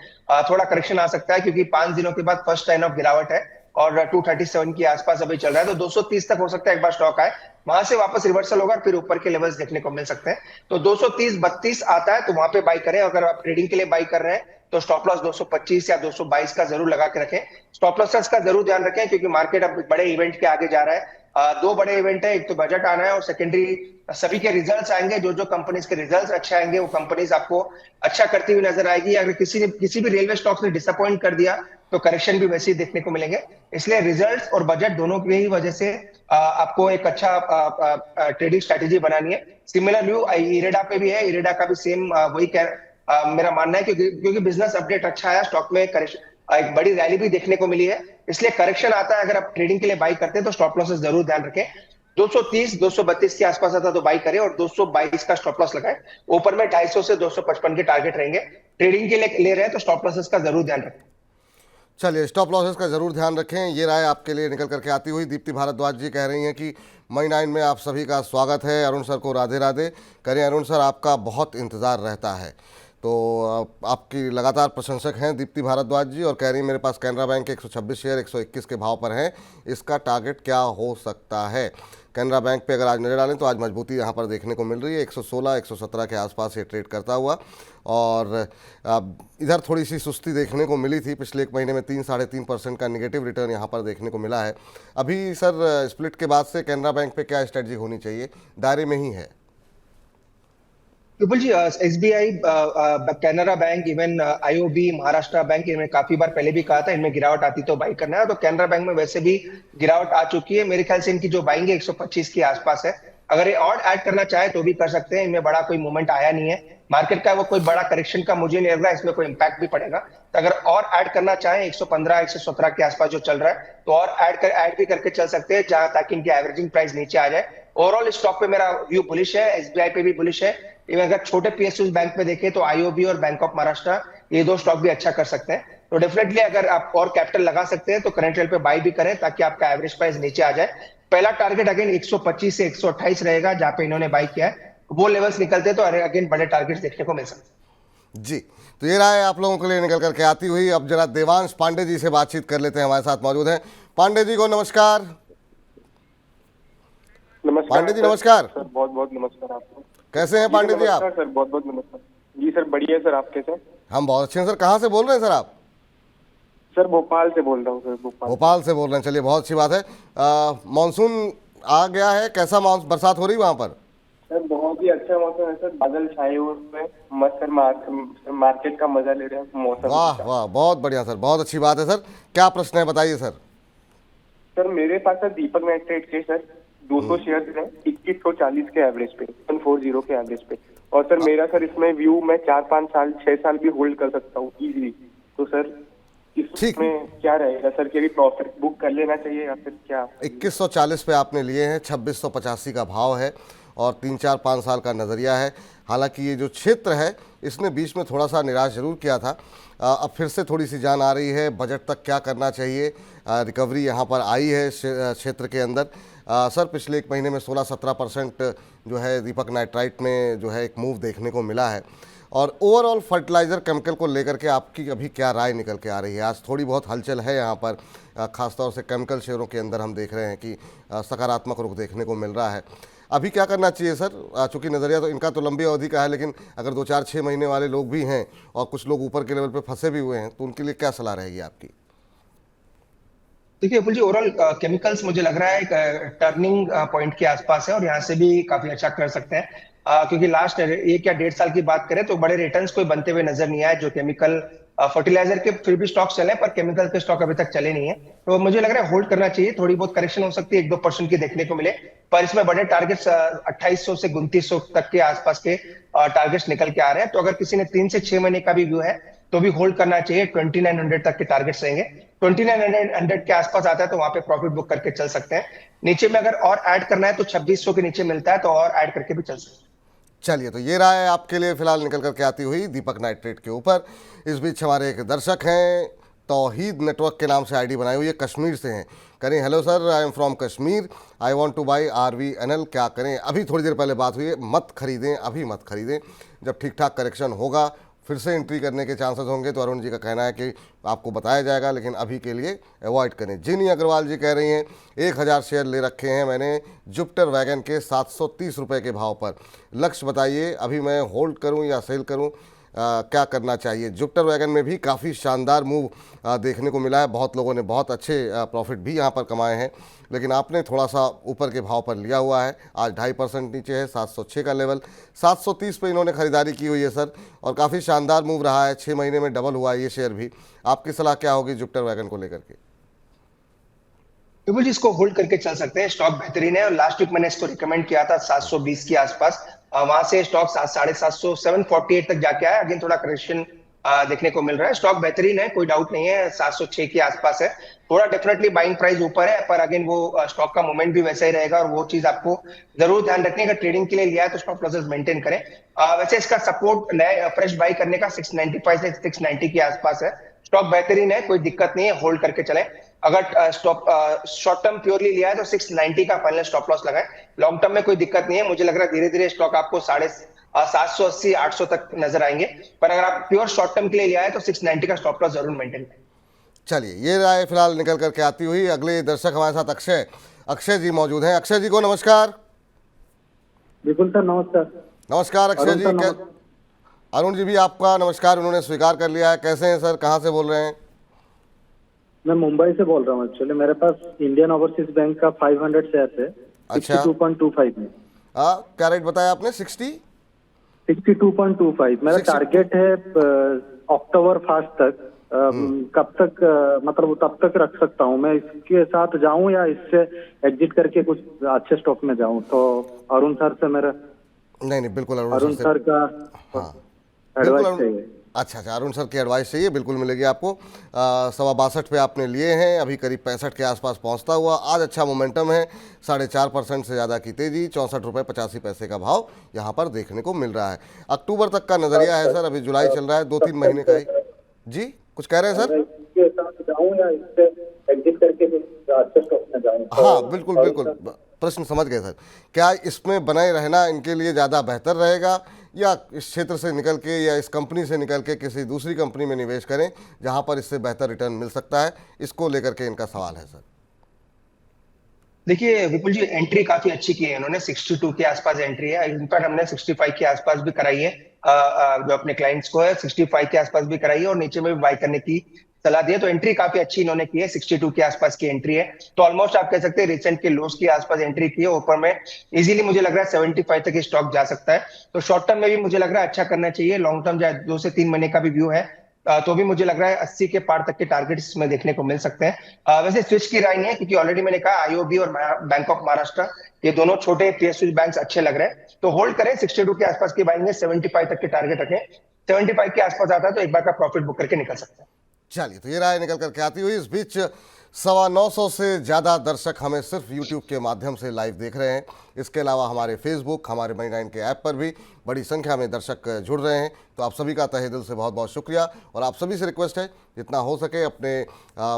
थोड़ा करेक्शन आ सकता है क्योंकि 5 दिनों के बाद फर्स्ट साइन ऑफ गिरावट है और 237 के आसपास अभी चल रहा है, तो 230 तक हो सकता है एक बार स्टॉक आए, वहां से वापस रिवर्सल होगा, फिर ऊपर के लेवल्स देखने को मिल सकते हैं। तो 230-32 आता है तो वहां पे बाई करें। अगर आप ट्रेडिंग के लिए बाई कर रहे हैं तो स्टॉप लॉस 225 या 222 का जरूर लगा के रखें। स्टॉप लॉसेस का जरूर ध्यान रखें क्योंकि मार्केट अब बड़े इवेंट के आगे जा रहा है। दो बड़े इवेंट है, एक तो बजट आना है और सेकेंडरी सभी के रिजल्ट्स आएंगे। जो जो कंपनीज के रिजल्ट्स अच्छे आएंगे वो कंपनीज आपको अच्छा करती हुई नजर आएगी। अगर किसी भी रेलवे स्टॉक्स ने डिसअपॉइंट कर दिया तो करेक्शन भी वैसे ही देखने को मिलेंगे। इसलिए रिजल्ट्स और बजट दोनों की ही वजह से आपको एक अच्छा ट्रेडिंग स्ट्रेटेजी बनानी है। सिमिलर व्यू इरेडा पे भी है, इरेडा का भी सेम वही मेरा मानना है, क्योंकि बिजनेस अपडेट अच्छा है, स्टॉक में करेक्शन एक बड़ी रैली भी देखने को मिली है। इसलिए करेक्शन आता है, अगर आप ट्रेडिंग के लिए बाई करते हैं तो स्टॉप लॉसेस जरूर ध्यान रखें। 230 232 के आसपास आता तो बाई करें और 222 का स्टॉप लॉस लगाए। ऊपर में 250 से 255 के टारगेट रहेंगे। ट्रेडिंग के लिए ले रहे हैं तो स्टॉप लॉसेस का जरूर ध्यान रखें। चलिए, स्टॉप लॉसेस का जरूर ध्यान रखें। ये राय आपके लिए निकल करके आती हुई दीप्ति भारद्वाज जी कह रही हैं कि मनी 9 में आप सभी का स्वागत है। अरुण सर को राधे राधे करें। अरुण सर, आपका बहुत इंतज़ार रहता है। तो आपकी लगातार प्रशंसक हैं दीप्ति भारद्वाज जी, और कह रही हैं मेरे पास कैनरा बैंक के 126 शेयर 121 के भाव पर हैं, इसका टारगेट क्या हो सकता है। कैनरा बैंक पे अगर आज नज़र डालें तो आज मजबूती यहाँ पर देखने को मिल रही है, 116 117 के आसपास ये ट्रेड करता हुआ। और इधर थोड़ी सी सुस्ती देखने को मिली थी, पिछले एक महीने में 3-3.5% का नेगेटिव रिटर्न यहाँ पर देखने को मिला है। अभी सर स्प्लिट के बाद से कैनरा बैंक पे क्या स्ट्रेटजी होनी चाहिए, दायरे में ही है? Vipul ji, SBI, Canara bank, even IOB, Maharashtra bank, इनमें काफी बार पहले भी कहा था इनमें गिरावट आती तो बाई करना है। तो कैनरा बैंक में वैसे भी गिरावट आ चुकी है। मेरे ख्याल से इनकी जो बाइंग है 125 के आसपास है। अगर ये और ऐड करना चाहे तो भी कर सकते हैं। इनमें बड़ा कोई मूवमेंट आया नहीं है मार्केट का, वो कोई बड़ा करेक्शन का मुझे नहीं लग रहा है इसमें कोई इंपैक्ट भी पड़ेगा। तो अगर और ऐड करना चाहे 115 117 के आसपास जो चल रहा है तो और ऐड भी करके चल सकते हैं, जहां ताकि इनकी एवरेजिंग प्राइस नीचे आ जाए। ओवरऑल स्टॉक पे मेरा व्यू बुलिश है, एसबीआई पे भी बुलिश है। इवन अगर छोटे पीएसयू बैंक में देखें तो आईओबी और बैंक ऑफ महाराष्ट्र, ये दो स्टॉक भी अच्छा कर सकते हैं। तो डेफिनेटली अगर आप और कैपिटल लगा सकते हैं तो करंट लेवल पे बाई भी करें ताकि आपका एवरेज प्राइस नीचे आ जाए। पहला टारगेट अगेन 125 से 128 रहेगा, जहां पे इन्होंने बाई किया है। वो लेवल्स निकलते तो अगेन बड़े टारगेट्स देखने को मिल सकते। जी, तो ये राय आप लोगों के लिए निकल करके आती हुई। अब जरा देवांश पांडे जी से बातचीत कर लेते हैं, हमारे साथ मौजूद हैं। पांडे जी को नमस्कार। नमस्कार पांडे जी, नमस्कार सर, बहुत बहुत नमस्कार आपको। कैसे हैं पांडे जी आप? सर बहुत बहुत नमस्कार जी सर, बढ़िया सर, आप कैसे हैं? हम बहुत अच्छे हैं सर। कहाँ से बोल रहे हैं सर आप? सर भोपाल से बोल रहा हूँ सर, भोपाल से बोल रहे हैं, चलिए बहुत अच्छी बात है। मानसून आ गया है, कैसा बरसात हो रही है वहाँ पर? सर बहुत ही अच्छा मौसम है सर, बादल छाए हुए हैं, मस्त सर, मार्केट का मजा ले रहे हैं मौसम। वाह वाह, बहुत बढ़िया सर, बहुत अच्छी बात है सर। क्या प्रश्न है बताइए सर। सर मेरे पास सर दीपक नाइट्रेट के सर 200 शेयर हैं 2140 के एवरेज पे, 140 के एवरेज पे। और सर मेरा सर इसमें व्यू मैं 4-5 साल 6 साल भी होल्ड कर सकता हूँ इजीली। तो सर इसमें क्या रहेगा सर, क्या भी प्रॉफिट बुक कर लेना चाहिए या फिर क्या? 2140 पे आपने लिए हैं, 2685 का भाव है और 3-4-5 साल का नज़रिया है। हालांकि ये जो क्षेत्र है इसने बीच में थोड़ा सा निराश जरूर किया था, अब फिर से थोड़ी सी जान आ रही है। बजट तक क्या करना चाहिए, रिकवरी यहाँ पर आई है क्षेत्र के अंदर। सर पिछले एक महीने में 16-17% जो है दीपक नाइट्राइट में जो है एक मूव देखने को मिला है। और ओवरऑल फर्टिलाइज़र केमिकल को लेकर के आपकी अभी क्या राय निकल के आ रही है? आज थोड़ी बहुत हलचल है यहाँ पर, ख़ासतौर से केमिकल शेयरों के अंदर हम देख रहे हैं कि सकारात्मक रुख देखने को मिल रहा है। अभी क्या करना चाहिए सर? चूँकि नज़रिया तो इनका तो लंबी अवधि का है, लेकिन अगर 2-4-6 महीने वाले लोग भी हैं और कुछ लोग ऊपर के लेवल पे फंसे भी हुए हैं, तो उनके लिए क्या सलाह रहेगी आपकी? देखिए विपुल जी, ओवरऑल केमिकल्स मुझे लग रहा है एक टर्निंग पॉइंट के आसपास है और यहाँ से भी काफी अच्छा कर सकते हैं। क्योंकि लास्ट 1 या 1.5 साल की बात करें तो बड़े रिटर्न्स कोई बनते हुए नजर नहीं आए। जो केमिकल फर्टिलाइजर के फिर भी स्टॉक चले, पर केमिकल के स्टॉक अभी तक चले नहीं है। तो मुझे लग रहा है होल्ड करना चाहिए। थोड़ी बहुत करेक्शन हो सकती है, 1-2% की देखने को मिले, पर इसमें बड़े टारगेट्स 2800 से 2900 तक के आसपास के टारगेट्स निकल के आ रहे हैं। तो अगर किसी ने 3 से 6 महीने का भी व्यू है तो भी होल्ड करना चाहिए। 2900 तक के टारगेट्स रहेंगे। 2900 के आसपास आता है तो वहां पे प्रॉफिट बुक करके चल सकते हैं। नीचे में अगर और ऐड करना है तो 2600 के नीचे मिलता है तो और ऐड करके भी चल सकते हैं। चलिए, तो ये राय आपके लिए फिलहाल निकल करके आती हुई दीपक नाइट्रेट के ऊपर। इस बीच हमारे एक दर्शक हैं, तौहीद नेटवर्क के नाम से आईडी बनाई हुई है, कश्मीर से हैं। करें hello sir, I am from Kashmir, I want two by RVNL, क्या करें? अभी थोड़ी देर पहले बात हुई है, मत खरीदें, अभी मत खरीदें, जब ठीक ठाक करेक्शन होगा फिर से एंट्री करने के चांसेस होंगे। तो अरुण जी का कहना है कि आपको बताया जाएगा, लेकिन अभी के लिए अवॉइड करें। जिनी अग्रवाल जी कह रही हैं 1000 शेयर ले रखे हैं मैंने जुपिटर वैगन के 730 रुपये के भाव पर, लक्ष्य बताइए, अभी मैं होल्ड करूं या सेल करूं? क्या करना चाहिए। जुपिटर वैगन में भी काफ़ी शानदार मूव देखने को मिला है, बहुत लोगों ने बहुत अच्छे प्रॉफिट भी यहाँ पर कमाए हैं, लेकिन आपने थोड़ा सा ऊपर के भाव पर लिया हुआ है। आज 2.5% नीचे है, 706 का लेवल, 730 पे इन्होंने खरीदारी की हुई है सर, और काफ़ी शानदार मूव रहा है, 6 महीने में डबल हुआ है ये शेयर भी। आपकी सलाह क्या होगी जुपिटर वैगन को लेकर के? बिल्कुल जी, इसको होल्ड करके चल सकते हैं, स्टॉक बेहतरीन है। और लास्ट वीक मैंने इसको रिकमेंड किया था 720 के आसपास, वहां से स्टॉक 750 748 तक जाके आया। अगेन थोड़ा करेक्शन देखने को मिल रहा है। स्टॉक बेहतरीन है, कोई डाउट नहीं है, 706 के आसपास है। थोड़ा डेफिनेटली बाइंग प्राइस ऊपर है, पर अगेन वो स्टॉक का मोमेंट भी वैसा ही रहेगा, और वो चीज आपको जरूर ध्यान रखनी है। अगर ट्रेडिंग के लिए लिया है तो स्टॉप लॉसेस मेंटेन करें। वैसे इसका सपोर्ट नए फ्रेश बाई करने का 695 से 690 के आसपास है। स्टॉक बेहतरीन है, कोई दिक्कत नहीं है, होल्ड करके चलें। अगर स्टॉप शॉर्ट टर्म प्योरली लिया है तो 690 का फाइनल स्टॉप लॉस लगाएं। लॉन्ग टर्म में कोई दिक्कत नहीं है, मुझे लग रहा है धीरे धीरे स्टॉक आपको 780 800 तक नजर आएंगे। पर अगर आप प्योर शॉर्ट टर्म के लिए लिया है तो 690 का स्टॉप लॉस जरूर मेंटेन करें। चलिए, ये राय फिलहाल निकल करके आती हुई। अगले दर्शक हमारे साथ अक्षय जी मौजूद हैं। अक्षय जी को नमस्कार। बिल्कुल सर, नमस्कार। नमस्कार अक्षय जी। अरुण जी भी आपका नमस्कार, उन्होंने स्वीकार कर लिया है। कैसे हैं सर, कहाँ से बोल रहे हैं? मैं मुंबई से बोल रहा हूँ। एक्चुअली मेरे पास इंडियन ओवरसीज बैंक का 500 शेयर है। अच्छा। 62.25 में। क्या रेट बताया आपने? 62.25 मेरा 60 टारगेट है अक्टूबर 1 तक। कब तक मतलब तब तक रख सकता हूँ मैं? इसके साथ जाऊं या इससे एग्जिट करके कुछ अच्छे स्टॉक में जाऊं? तो अरुण सर से मेरा नहीं, बिल्कुल अरुण सर का एडवाइस चाहिए। अच्छा, अरुण सर की एडवाइस चाहिए, बिल्कुल मिलेगी आपको। 62 पे आपने लिए हैं, अभी करीब 65 के आसपास पहुंचता हुआ। आज अच्छा मोमेंटम है, 4.5% से ज़्यादा की तेजी, 64.85 का भाव यहाँ पर देखने को मिल रहा है। अक्टूबर तक का नज़रिया है सर, अभी जुलाई चल रहा है, 2-3 महीने का ही। जी कुछ कह रहे हैं सर? इसके साथ जाऊं या इससे एग्जिट करके कुछ अच्छे स्टॉक में जाऊं? हाँ बिल्कुल, प्रश्न समझ गए सर। क्या इसमें बने रहना इनके लिए ज़्यादा बेहतर रहेगा, या इस क्षेत्र से निकल के या इस कंपनी से निकल के किसी दूसरी कंपनी में निवेश करें जहां पर इससे बेहतर रिटर्न मिल सकता है? इसको लेकर के इनका सवाल है सर। देखिए विपुल जी, एंट्री काफी अच्छी की है इन्होंने, 62 के आसपास एंट्री है। इनफैक्ट हमने 65 के आसपास भी कराई है, जो अपने क्लाइंट्स को है 65 के आसपास भी कराई है, और नीचे में भी बाय करने की सलाह दी है। तो एंट्री काफी अच्छी इन्होंने की है, 62 के आसपास की एंट्री है। तो ऑलमोस्ट आप कह सकते हैं रिसेंट के लोस के आसपास एंट्री की है। ऊपर में इजीली मुझे लग रहा है 75 तक स्टॉक जा सकता है। तो शॉर्ट टर्म में भी मुझे लग रहा है अच्छा करना चाहिए। लॉन्ग टर्म 2 से 3 महीने का भी व्यू है, तो भी मुझे लग रहा है 80 के पार तक के टारगेट इसमें देखने को मिल सकते हैं। वैसे स्विच की राय नहीं है, क्योंकि ऑलरेडी मैंने कहा आईओबी और बैंक ऑफ महाराष्ट्र, ये दोनों छोटे पीएसयू बैंक्स अच्छे लग रहे हैं। तो होल्ड करें, 62 के आसपास की बाइंग है, 75 तक के टारगेट रखें। 75 के आसपास आता है तो एक बार का प्रॉफिट बुक करके निकल सकते हैं। चलिए, तो ये राय निकल करके आती हुई। इस बीच 925 से ज़्यादा दर्शक हमें सिर्फ यूट्यूब के माध्यम से लाइव देख रहे हैं। इसके अलावा हमारे फेसबुक, हमारे मनी9 के ऐप पर भी बड़ी संख्या में दर्शक जुड़ रहे हैं। तो आप सभी का तहे दिल से बहुत बहुत शुक्रिया, और आप सभी से रिक्वेस्ट है जितना हो सके अपने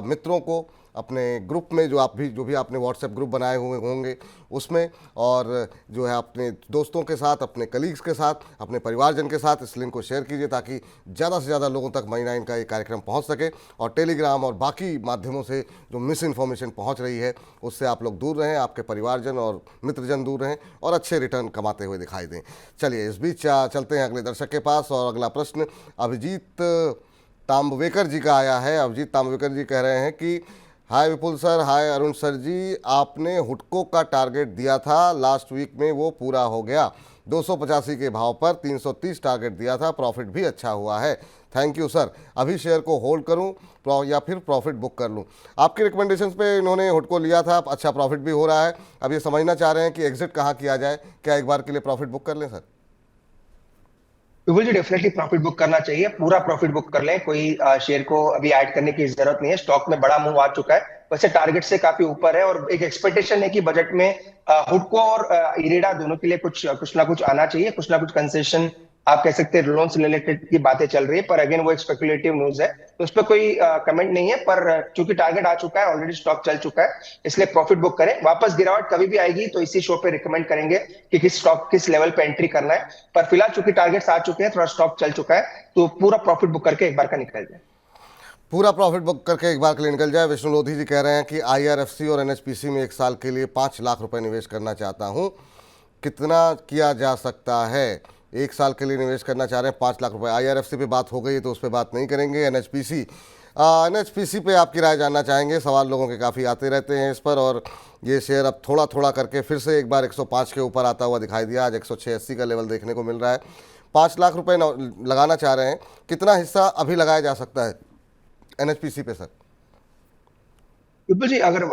मित्रों को, अपने ग्रुप में जो भी आपने व्हाट्सएप ग्रुप बनाए हुए होंगे उसमें, और जो है अपने दोस्तों के साथ, अपने कलीग्स के साथ, अपने परिवारजन के साथ इस लिंक को शेयर कीजिए, ताकि ज़्यादा से ज़्यादा लोगों तक मनी9 का ये कार्यक्रम पहुंच सके। और टेलीग्राम और बाकी माध्यमों से जो मिस इन्फॉर्मेशन पहुंच रही है उससे आप लोग दूर रहें, आपके परिवारजन और मित्रजन दूर रहें, और अच्छे रिटर्न कमाते हुए दिखाई दें। चलिए, इस बीच चलते हैं अगले दर्शक के पास, और अगला प्रश्न अभिजीत तांबवेकर जी का आया है। अभिजीत तांबवेकर जी कह रहे हैं कि हाय विपुल सर, हाय अरुण सर जी, आपने हुडको का टारगेट दिया था लास्ट वीक में, वो पूरा हो गया। 285 के भाव पर 330 टारगेट दिया था, प्रॉफिट भी अच्छा हुआ है। Thank you sir. अभी शेयर को होल्ड करूं या फिर प्रॉफिट बुक कर लूं? आपके रिकमेंडेशंस पे इन्होंने हुडको लिया था, अच्छा प्रॉफिट भी हो रहा है। अब ये समझना चाह रहे हैं कि एग्जिट कहाँ किया जाए, क्या एक बार के लिए प्रॉफिट बुक कर लें सर? विपुल जी, डेफिनेटली प्रॉफिट बुक करना चाहिए, पूरा प्रॉफिट बुक कर लें। कोई शेयर को अभी ऐड करने की जरूरत नहीं है, स्टॉक में बड़ा मूव आ चुका है, वैसे टारगेट से काफी ऊपर है। और एक एक्सपेक्टेशन है कि बजट में हुडको और इरेडा दोनों के लिए कुछ ना कुछ आना चाहिए, कुछ ना कुछ कंसेशन आप कह सकते हैं। लोन से रिलेटेड की बातें चल रही है, पर अगेन वो एक स्पेकुलेटिव न्यूज है, तो उस पर कोई कमेंट नहीं है। पर चूंकि टारगेट आ चुका है, ऑलरेडी स्टॉक चल चुका है, इसलिए प्रॉफिट बुक करें। वापस गिरावट कभी भी आएगी तो इसी शो पे रिकमेंड करेंगे कि किस स्टॉक किस लेवल पे एंट्री करना है। पर फिलहाल चूंकि टारगेट्स आ चुके हैं, थोड़ा स्टॉक चल चुका है, तो पूरा प्रॉफिट बुक करके एक बार का निकल जाए। पूरा प्रॉफिट बुक करके एक बार के लिए निकल जाए। विष्णु लोधी जी कह रहे हैं कि IRFC और NHPC में 1 साल के लिए 5 लाख रुपए निवेश करना चाहता हूं, कितना किया जा सकता है? 1 साल के लिए निवेश करना चाह रहे हैं 5 लाख रुपए। IRFC पे बात हो गई है तो उस पर बात नहीं करेंगे। NHPC पे आपकी राय जानना चाहेंगे। सवाल लोगों के काफ़ी आते रहते हैं इस पर, और ये शेयर अब थोड़ा थोड़ा करके फिर से एक बार 105 के ऊपर आता हुआ दिखाई दिया। आज 186 का लेवल देखने को मिल रहा है। 5 लाख रुपए लगाना चाह रहे हैं, कितना हिस्सा अभी लगाया जा सकता है NHPC पे सर? विपुल जी, अगर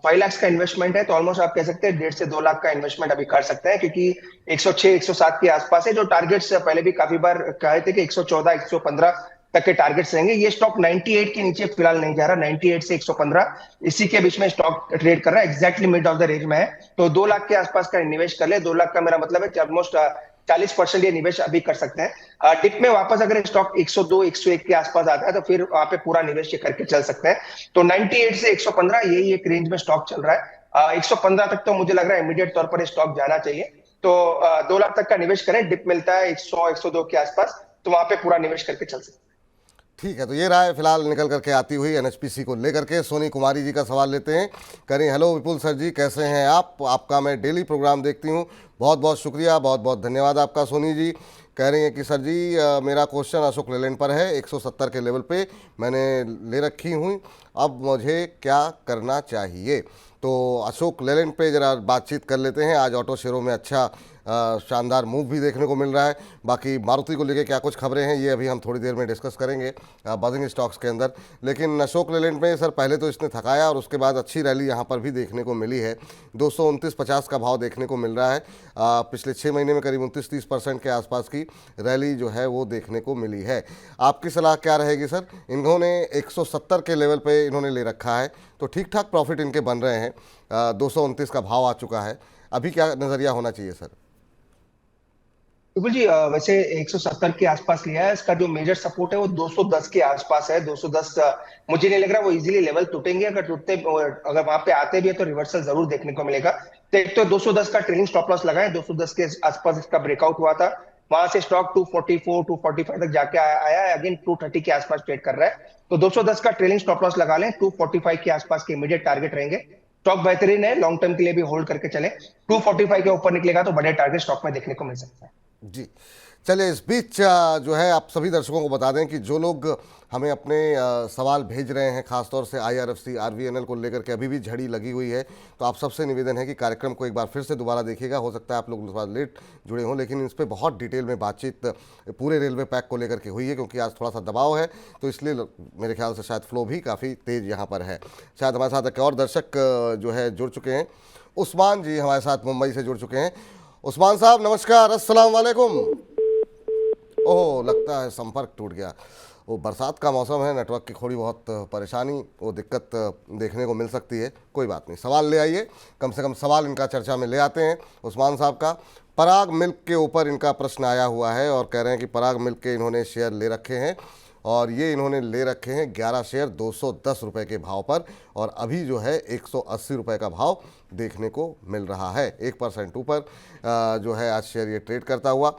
5 लाख का इन्वेस्टमेंट है तो ऑलमोस्ट आप कह सकते हैं 1.5 से 2 लाख का इन्वेस्टमेंट अभी कर सकते हैं, क्योंकि 106 107 के आसपास है। जो टारगेट्स पहले भी काफी बार कहे थे कि 114 115 तक के टारगेट्स रहेंगे। ये स्टॉक 98 के नीचे फिलहाल नहीं जा रहा। 98 से 115 इसी के बीच में स्टॉक ट्रेड कर रहा है, exactly mid of the range में है। तो 2 लाख के आसपास का निवेश कर ले। 2 लाख का मेरा मतलब है कि ऑलमोस्ट 40% ये निवेश अभी कर सकते हैं। डिप में वापस अगर स्टॉक 102 101 के आसपास आता है तो फिर वहां पे पूरा निवेश ये करके चल सकते हैं। तो 98 से 115 यही एक रेंज में स्टॉक चल रहा है। 115 तक तो मुझे लग रहा है इमीडिएट तौर पर स्टॉक जाना चाहिए। तो 2 लाख तक का निवेश करें। डिप मिलता है 100 102 के आसपास, तो वहां पे पूरा निवेश करके चल सकते हैं। ठीक है, तो ये राय फिलहाल निकल करके आती हुई NHPC को लेकर के। सोनी कुमारी जी का सवाल लेते हैं। करें, हेलो विपुल सर जी, कैसे हैं आप? आपका मैं डेली प्रोग्राम देखती हूँ। बहुत बहुत शुक्रिया, बहुत बहुत धन्यवाद आपका सोनी जी। कह रही हैं कि सर जी मेरा क्वेश्चन अशोक लेलैंड पर है। 170 के लेवल पे मैंने ले रखी हूँ, अब मुझे क्या करना चाहिए? तो अशोक लेलैंड पे ज़रा बातचीत कर लेते हैं। आज ऑटो शेयरों में अच्छा शानदार मूव भी देखने को मिल रहा है। बाकी मारुति को लेके क्या कुछ खबरें हैं ये अभी हम थोड़ी देर में डिस्कस करेंगे बजिंग स्टॉक्स के अंदर। लेकिन अशोक लेलैंड में सर पहले तो इसने थकाया और उसके बाद अच्छी रैली यहाँ पर भी देखने को मिली है। 229.50 का भाव देखने को मिल रहा है। पिछले 6 महीने में करीब 29-30% के आसपास की रैली जो है वो देखने को मिली है। आपकी सलाह क्या रहेगी सर? इन्होंने 170 के लेवल पे इन्होंने ले रखा है, तो ठीक ठाक प्रॉफिट इनके बन रहे हैं। 229 का भाव आ चुका है, अभी क्या नज़रिया होना चाहिए सर? विपुल जी, वैसे 170 के आसपास लिया है। इसका जो मेजर सपोर्ट है वो 210 के आसपास है। 210 मुझे नहीं लग रहा वो इजीली लेवल टूटेंगे। अगर टूटते, अगर वहां पे आते भी है तो रिवर्सल जरूर देखने को मिलेगा। तो एक तो 210 का ट्रेलिंग स्टॉप लॉस लगाए। 210 के आसपास इसका ब्रेकआउट हुआ था, वहां से स्टॉक 244 245 तक जाके आया है। अगेन 230 के आसपास ट्रेड कर रहा है। तो 210 का ट्रेलिंग स्टॉप लॉस लगा लें। 245 के आसपास के इमीडिएट टारगेट रहेंगे। स्टॉक बेहतरीन है, लॉन्ग टर्म के लिए भी होल्ड करके चले। 245 के ऊपर निकलेगा तो बड़े टारगेट स्टॉक में देखने को मिल सकता है। जी, चलिए इस बीच जो है आप सभी दर्शकों को बता दें कि जो लोग हमें अपने सवाल भेज रहे हैं, खासतौर से IRFC RVNL को लेकर के अभी भी झड़ी लगी हुई है, तो आप सबसे निवेदन है कि कार्यक्रम को एक बार फिर से दोबारा देखिएगा। हो सकता है आप लोग थोड़ा लेट जुड़े हों, लेकिन इस पर बहुत डिटेल में बातचीत पूरे रेलवे पैक को लेकर के हुई है, क्योंकि आज थोड़ा सा दबाव है, तो इसलिए मेरे ख्याल से शायद फ्लो भी काफ़ी तेज़ यहाँ पर है। शायद हमारे साथ एक और दर्शक जो है जुड़ चुके हैं। उस्मान जी हमारे साथ मुंबई से जुड़ चुके हैं। उस्मान साहब नमस्कार, अस्सलाम वालेकुम। ओह, लगता है संपर्क टूट गया। वो बरसात का मौसम है, नेटवर्क की थोड़ी बहुत परेशानी, वो दिक्कत देखने को मिल सकती है। कोई बात नहीं, सवाल ले आइए, कम से कम सवाल इनका चर्चा में ले आते हैं। उस्मान साहब का पराग मिल्क के ऊपर इनका प्रश्न आया हुआ है और कह रहे हैं कि पराग मिल्क के इन्होंने शेयर ले रखे हैं, और ये इन्होंने ले रखे हैं 11 शेयर 210 रुपये के भाव पर, और अभी जो है 180 रुपये का भाव देखने को मिल रहा है। 1% ऊपर जो है आज शेयर ये ट्रेड करता हुआ।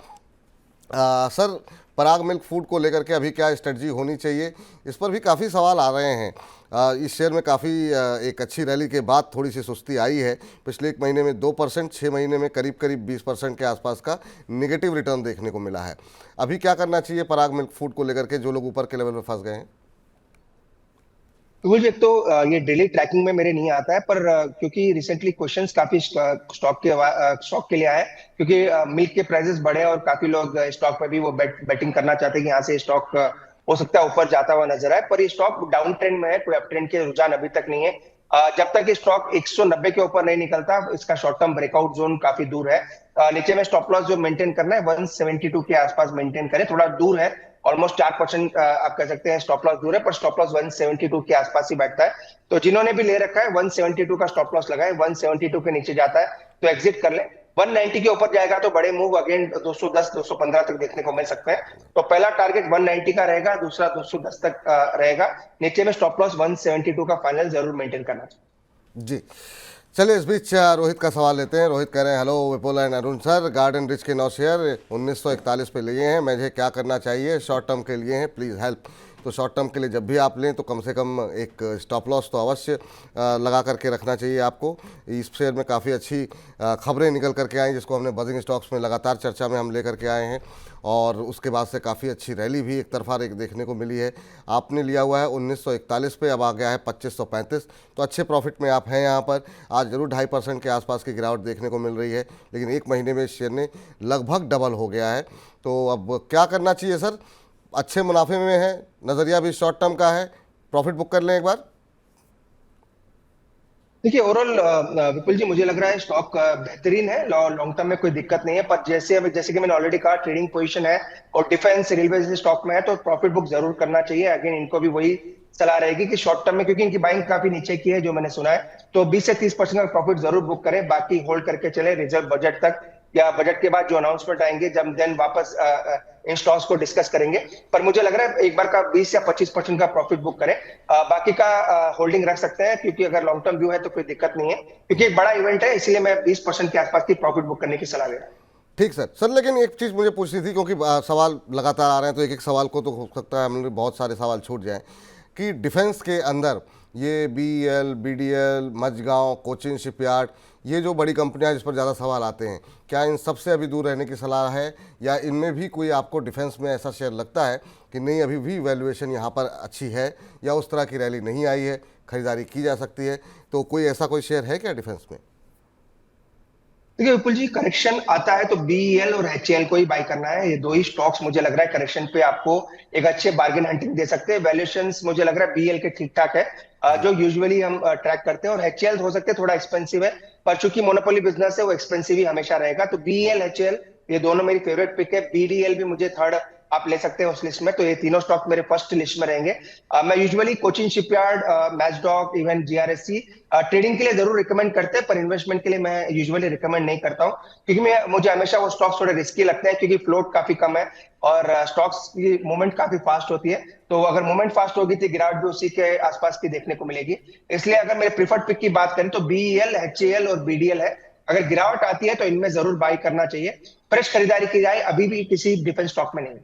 सर, पराग मिल्क फूड को लेकर के अभी क्या स्ट्रेटजी होनी चाहिए, इस पर भी काफ़ी सवाल आ रहे हैं। इस शेयर में काफ़ी एक अच्छी रैली के बाद थोड़ी सी सुस्ती आई है। पिछले 1 महीने में 2%, 6 महीने में करीब करीब 20% के आसपास का निगेटिव रिटर्न देखने को मिला है। अभी क्या करना चाहिए पराग मिल्क फूड को लेकर के, जो लोग ऊपर के लेवल पर फंस गए हैं? एक तो ये डेली ट्रैकिंग में मेरे नहीं आता है, पर क्योंकि रिसेंटली क्वेश्चंस काफी स्टॉक के लिए आए, क्योंकि मिल्क के प्राइसेस बढ़े और काफी लोग स्टॉक पे भी वो बैटिंग करना चाहते हैं कि यहाँ से स्टॉक हो सकता है ऊपर जाता हुआ नजर आए। पर ये स्टॉक डाउन ट्रेंड में है, कोई अप ट्रेंड के रुझान अभी तक नहीं है। जब तक ये स्टॉक 190 के ऊपर नहीं निकलता, इसका शॉर्ट टर्म ब्रेकआउट जोन काफी दूर है। नीचे में स्टॉप लॉस जो मेंटेन करना है 172 के आसपास मेंटेन करें, थोड़ा दूर है, ऑलमोस्ट 4% आप कह सकते हैं स्टॉप लॉस दूर है, पर स्टॉप लॉस 172 के आसपास ही बैठता है। तो जिन्होंने भी ले रखा है 172 का स्टॉप लॉस लगाए। 172 के नीचे जाता है तो एग्जिट कर ले। 190 के ऊपर जाएगा तो बड़े मूव अगेन 210 215 तक देखने को मिल सकते हैं। तो पहला टारगेट 190 का रहेगा, दूसरा 210 तक रहेगा। नीचे में स्टॉप लॉस 172 का फाइनल जरूर मेंटेन करना चाहिए। जी, चलिए इस बीच रोहित का सवाल लेते हैं। रोहित कह रहे हैं, hello Vipul and Arun sir, garden rich के 9 शेयर 1941 पे लिए हैं, मुझे क्या करना चाहिए? शॉर्ट टर्म के लिए हैं, प्लीज़ हेल्प। तो शॉर्ट टर्म के लिए जब भी आप लें तो कम से कम एक स्टॉप लॉस तो अवश्य लगा करके रखना चाहिए आपको। इस शेयर में काफ़ी अच्छी खबरें निकल करके आई जिसको हमने बजिंग स्टॉक्स में लगातार चर्चा में हम लेकर के आए हैं, और उसके बाद से काफ़ी अच्छी रैली भी एक तरफा देखने को मिली है। आपने लिया हुआ है 1941 पे, अब आ गया है 2535, तो अच्छे प्रॉफिट में आप हैं यहाँ पर। आज जरूर 2.5% के आसपास की गिरावट देखने को मिल रही है, लेकिन एक महीने में शेयर ने लगभग डबल हो गया है। तो अब क्या करना चाहिए सर? अच्छे मुनाफे में है, नज़रिया भी शॉर्ट टर्म का है, प्रॉफिट बुक कर लें एक बार। देखिए ओवरऑल विपुल जी, मुझे लग रहा है स्टॉक बेहतरीन है, लॉन्ग टर्म में कोई दिक्कत नहीं है। पर जैसे कि मैंने ऑलरेडी कहा, ट्रेडिंग पोजीशन है और डिफेंस रेलवे जैसे स्टॉक में है तो प्रॉफिट बुक जरूर करना चाहिए। अगेन इनको भी वही सलाह रहेगी कि शॉर्ट टर्म में, क्योंकि इनकी बाइंग काफी नीचे की है जो मैंने सुना है, तो 20 से 30% का प्रॉफिट जरूर बुक करें, बाकी होल्ड करके चले रिजर्व बजट तक, या बजट के बाद जो अनाउंसमेंट आएंगे जब देन वापस इन स्टॉक्स को डिस्कस करेंगे। पर मुझे लग रहा है एक बार का 20 या 25% का प्रॉफिट बुक करें, बाकी का होल्डिंग रख सकते हैं, क्योंकि अगर लॉन्ग टर्म व्यू है तो कोई दिक्कत नहीं है, क्योंकि एक बड़ा इवेंट है, इसलिए मैं 20% के आसपास की प्रॉफिट बुक करने की सलाह दे रहा हूं। ठीक सर, लेकिन एक चीज़ मुझे पूछनी थी, क्योंकि सवाल लगातार आ रहे हैं तो एक एक सवाल को तो हो सकता है हमने बहुत सारे सवाल छूट जाएं, कि डिफेंस के अंदर ये BEL, BDL, Mazagon, Cochin shipyard, ये जो बड़ी कंपनियां जिस पर ज़्यादा सवाल आते हैं, क्या इन सबसे अभी दूर रहने की सलाह है, या इनमें भी कोई आपको डिफेंस में ऐसा शेयर लगता है कि नहीं अभी भी वैल्यूएशन यहाँ पर अच्छी है, या उस तरह की रैली नहीं आई है, खरीदारी की जा सकती है? तो कोई ऐसा कोई शेयर है क्या डिफेंस में? देखिए विपुल जी, करेक्शन आता है तो BEL और HAL को ही बाय करना है। ये दो ही स्टॉक्स मुझे लग रहा है करेक्शन पे आपको एक अच्छे बार्गेन हंटिंग दे सकते हैं। वैल्यूएशंस मुझे लग रहा है BEL के ठीक ठाक है, जो यूजुअली हम ट्रैक करते हैं, और HAL हो सकते हैं थोड़ा एक्सपेंसिव है, पर चूंकि मोनोपोली बिजनेस है वो एक्सपेंसिव ही हमेशा रहेगा। तो BEL, HAL ये दोनों मेरी फेवरेट पिक है। BDL भी मुझे थर्ड आप ले सकते हैं उस लिस्ट में, तो ये तीनों स्टॉक मेरे फर्स्ट लिस्ट में रहेंगे। मैं यूजुअली कोचिन शिपयार्ड, मैचडॉक, इवन GRSC ट्रेडिंग के लिए जरूर रिकमेंड करते हैं, पर इन्वेस्टमेंट के लिए मैं यूजुअली रिकमेंड नहीं करता हूं, क्योंकि मुझे हमेशा वो स्टॉक्स थोड़े रिस्की लगते हैं, क्योंकि फ्लोट काफी कम है और स्टॉक्स की मूवमेंट काफी फास्ट होती है। तो अगर मूवमेंट फास्ट होगी तो गिरावट भी उसी के आसपास की देखने को मिलेगी। इसलिए अगर मेरे प्रीफर्ड पिक की बात करें तो BEL, HAL और BDL है। अगर गिरावट आती है तो इनमें जरूर बाय करना चाहिए, फ्रेश खरीदारी की जाए, अभी भी किसी डिफेंस स्टॉक में नहीं।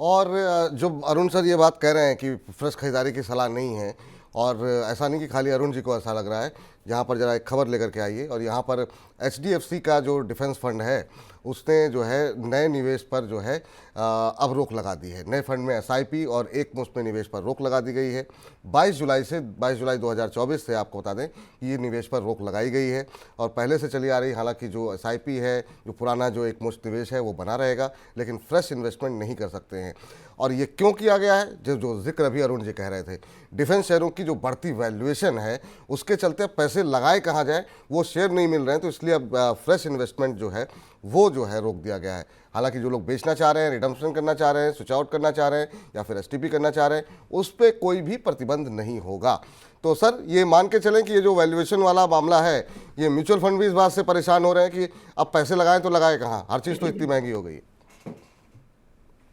और जो अरुण सर ये बात कह रहे हैं कि फ्रेश खरीदारी की सलाह नहीं है, और ऐसा नहीं कि खाली अरुण जी को ऐसा लग रहा है, यहाँ पर ज़रा एक खबर लेकर के आइए। और यहाँ पर HDFC का जो डिफेंस फंड है उसने जो है नए निवेश पर जो है अब रोक लगा दी है। नए फंड में SIP और एक मुश्त में निवेश पर रोक लगा दी गई है। 22 जुलाई 2024 से आपको बता दें कि ये निवेश पर रोक लगाई गई है, और पहले से चली आ रही, हालांकि जो SIP है, जो पुराना जो एक मुश्त निवेश है वो बना रहेगा, लेकिन फ्रेश इन्वेस्टमेंट नहीं कर सकते हैं। और ये क्यों किया गया है? जो जिक्र अभी अरुण जी कह रहे थे, डिफेंस शेयरों की जो बढ़ती वैल्यूएशन है उसके चलते पैसे लगाए कहाँ जाए, वो शेयर नहीं मिल रहे हैं, तो इसलिए अब फ्रेश इन्वेस्टमेंट जो है वो जो है रोक दिया गया है। हालांकि जो लोग बेचना चाह रहे हैं, रिडम्पशन करना चाह रहे हैं, स्विच आउट करना चाह रहे हैं, या फिर STP करना चाह रहे हैं, उस पर कोई भी प्रतिबंध नहीं होगा। तो सर ये मान के चलें कि ये जो वैल्यूएशन वाला मामला है, ये म्यूचुअल फंड भी इस बात से परेशान हो रहे हैं कि अब पैसे लगाएं तो लगाए कहाँ, हर चीज़ तो इतनी महंगी हो गई है।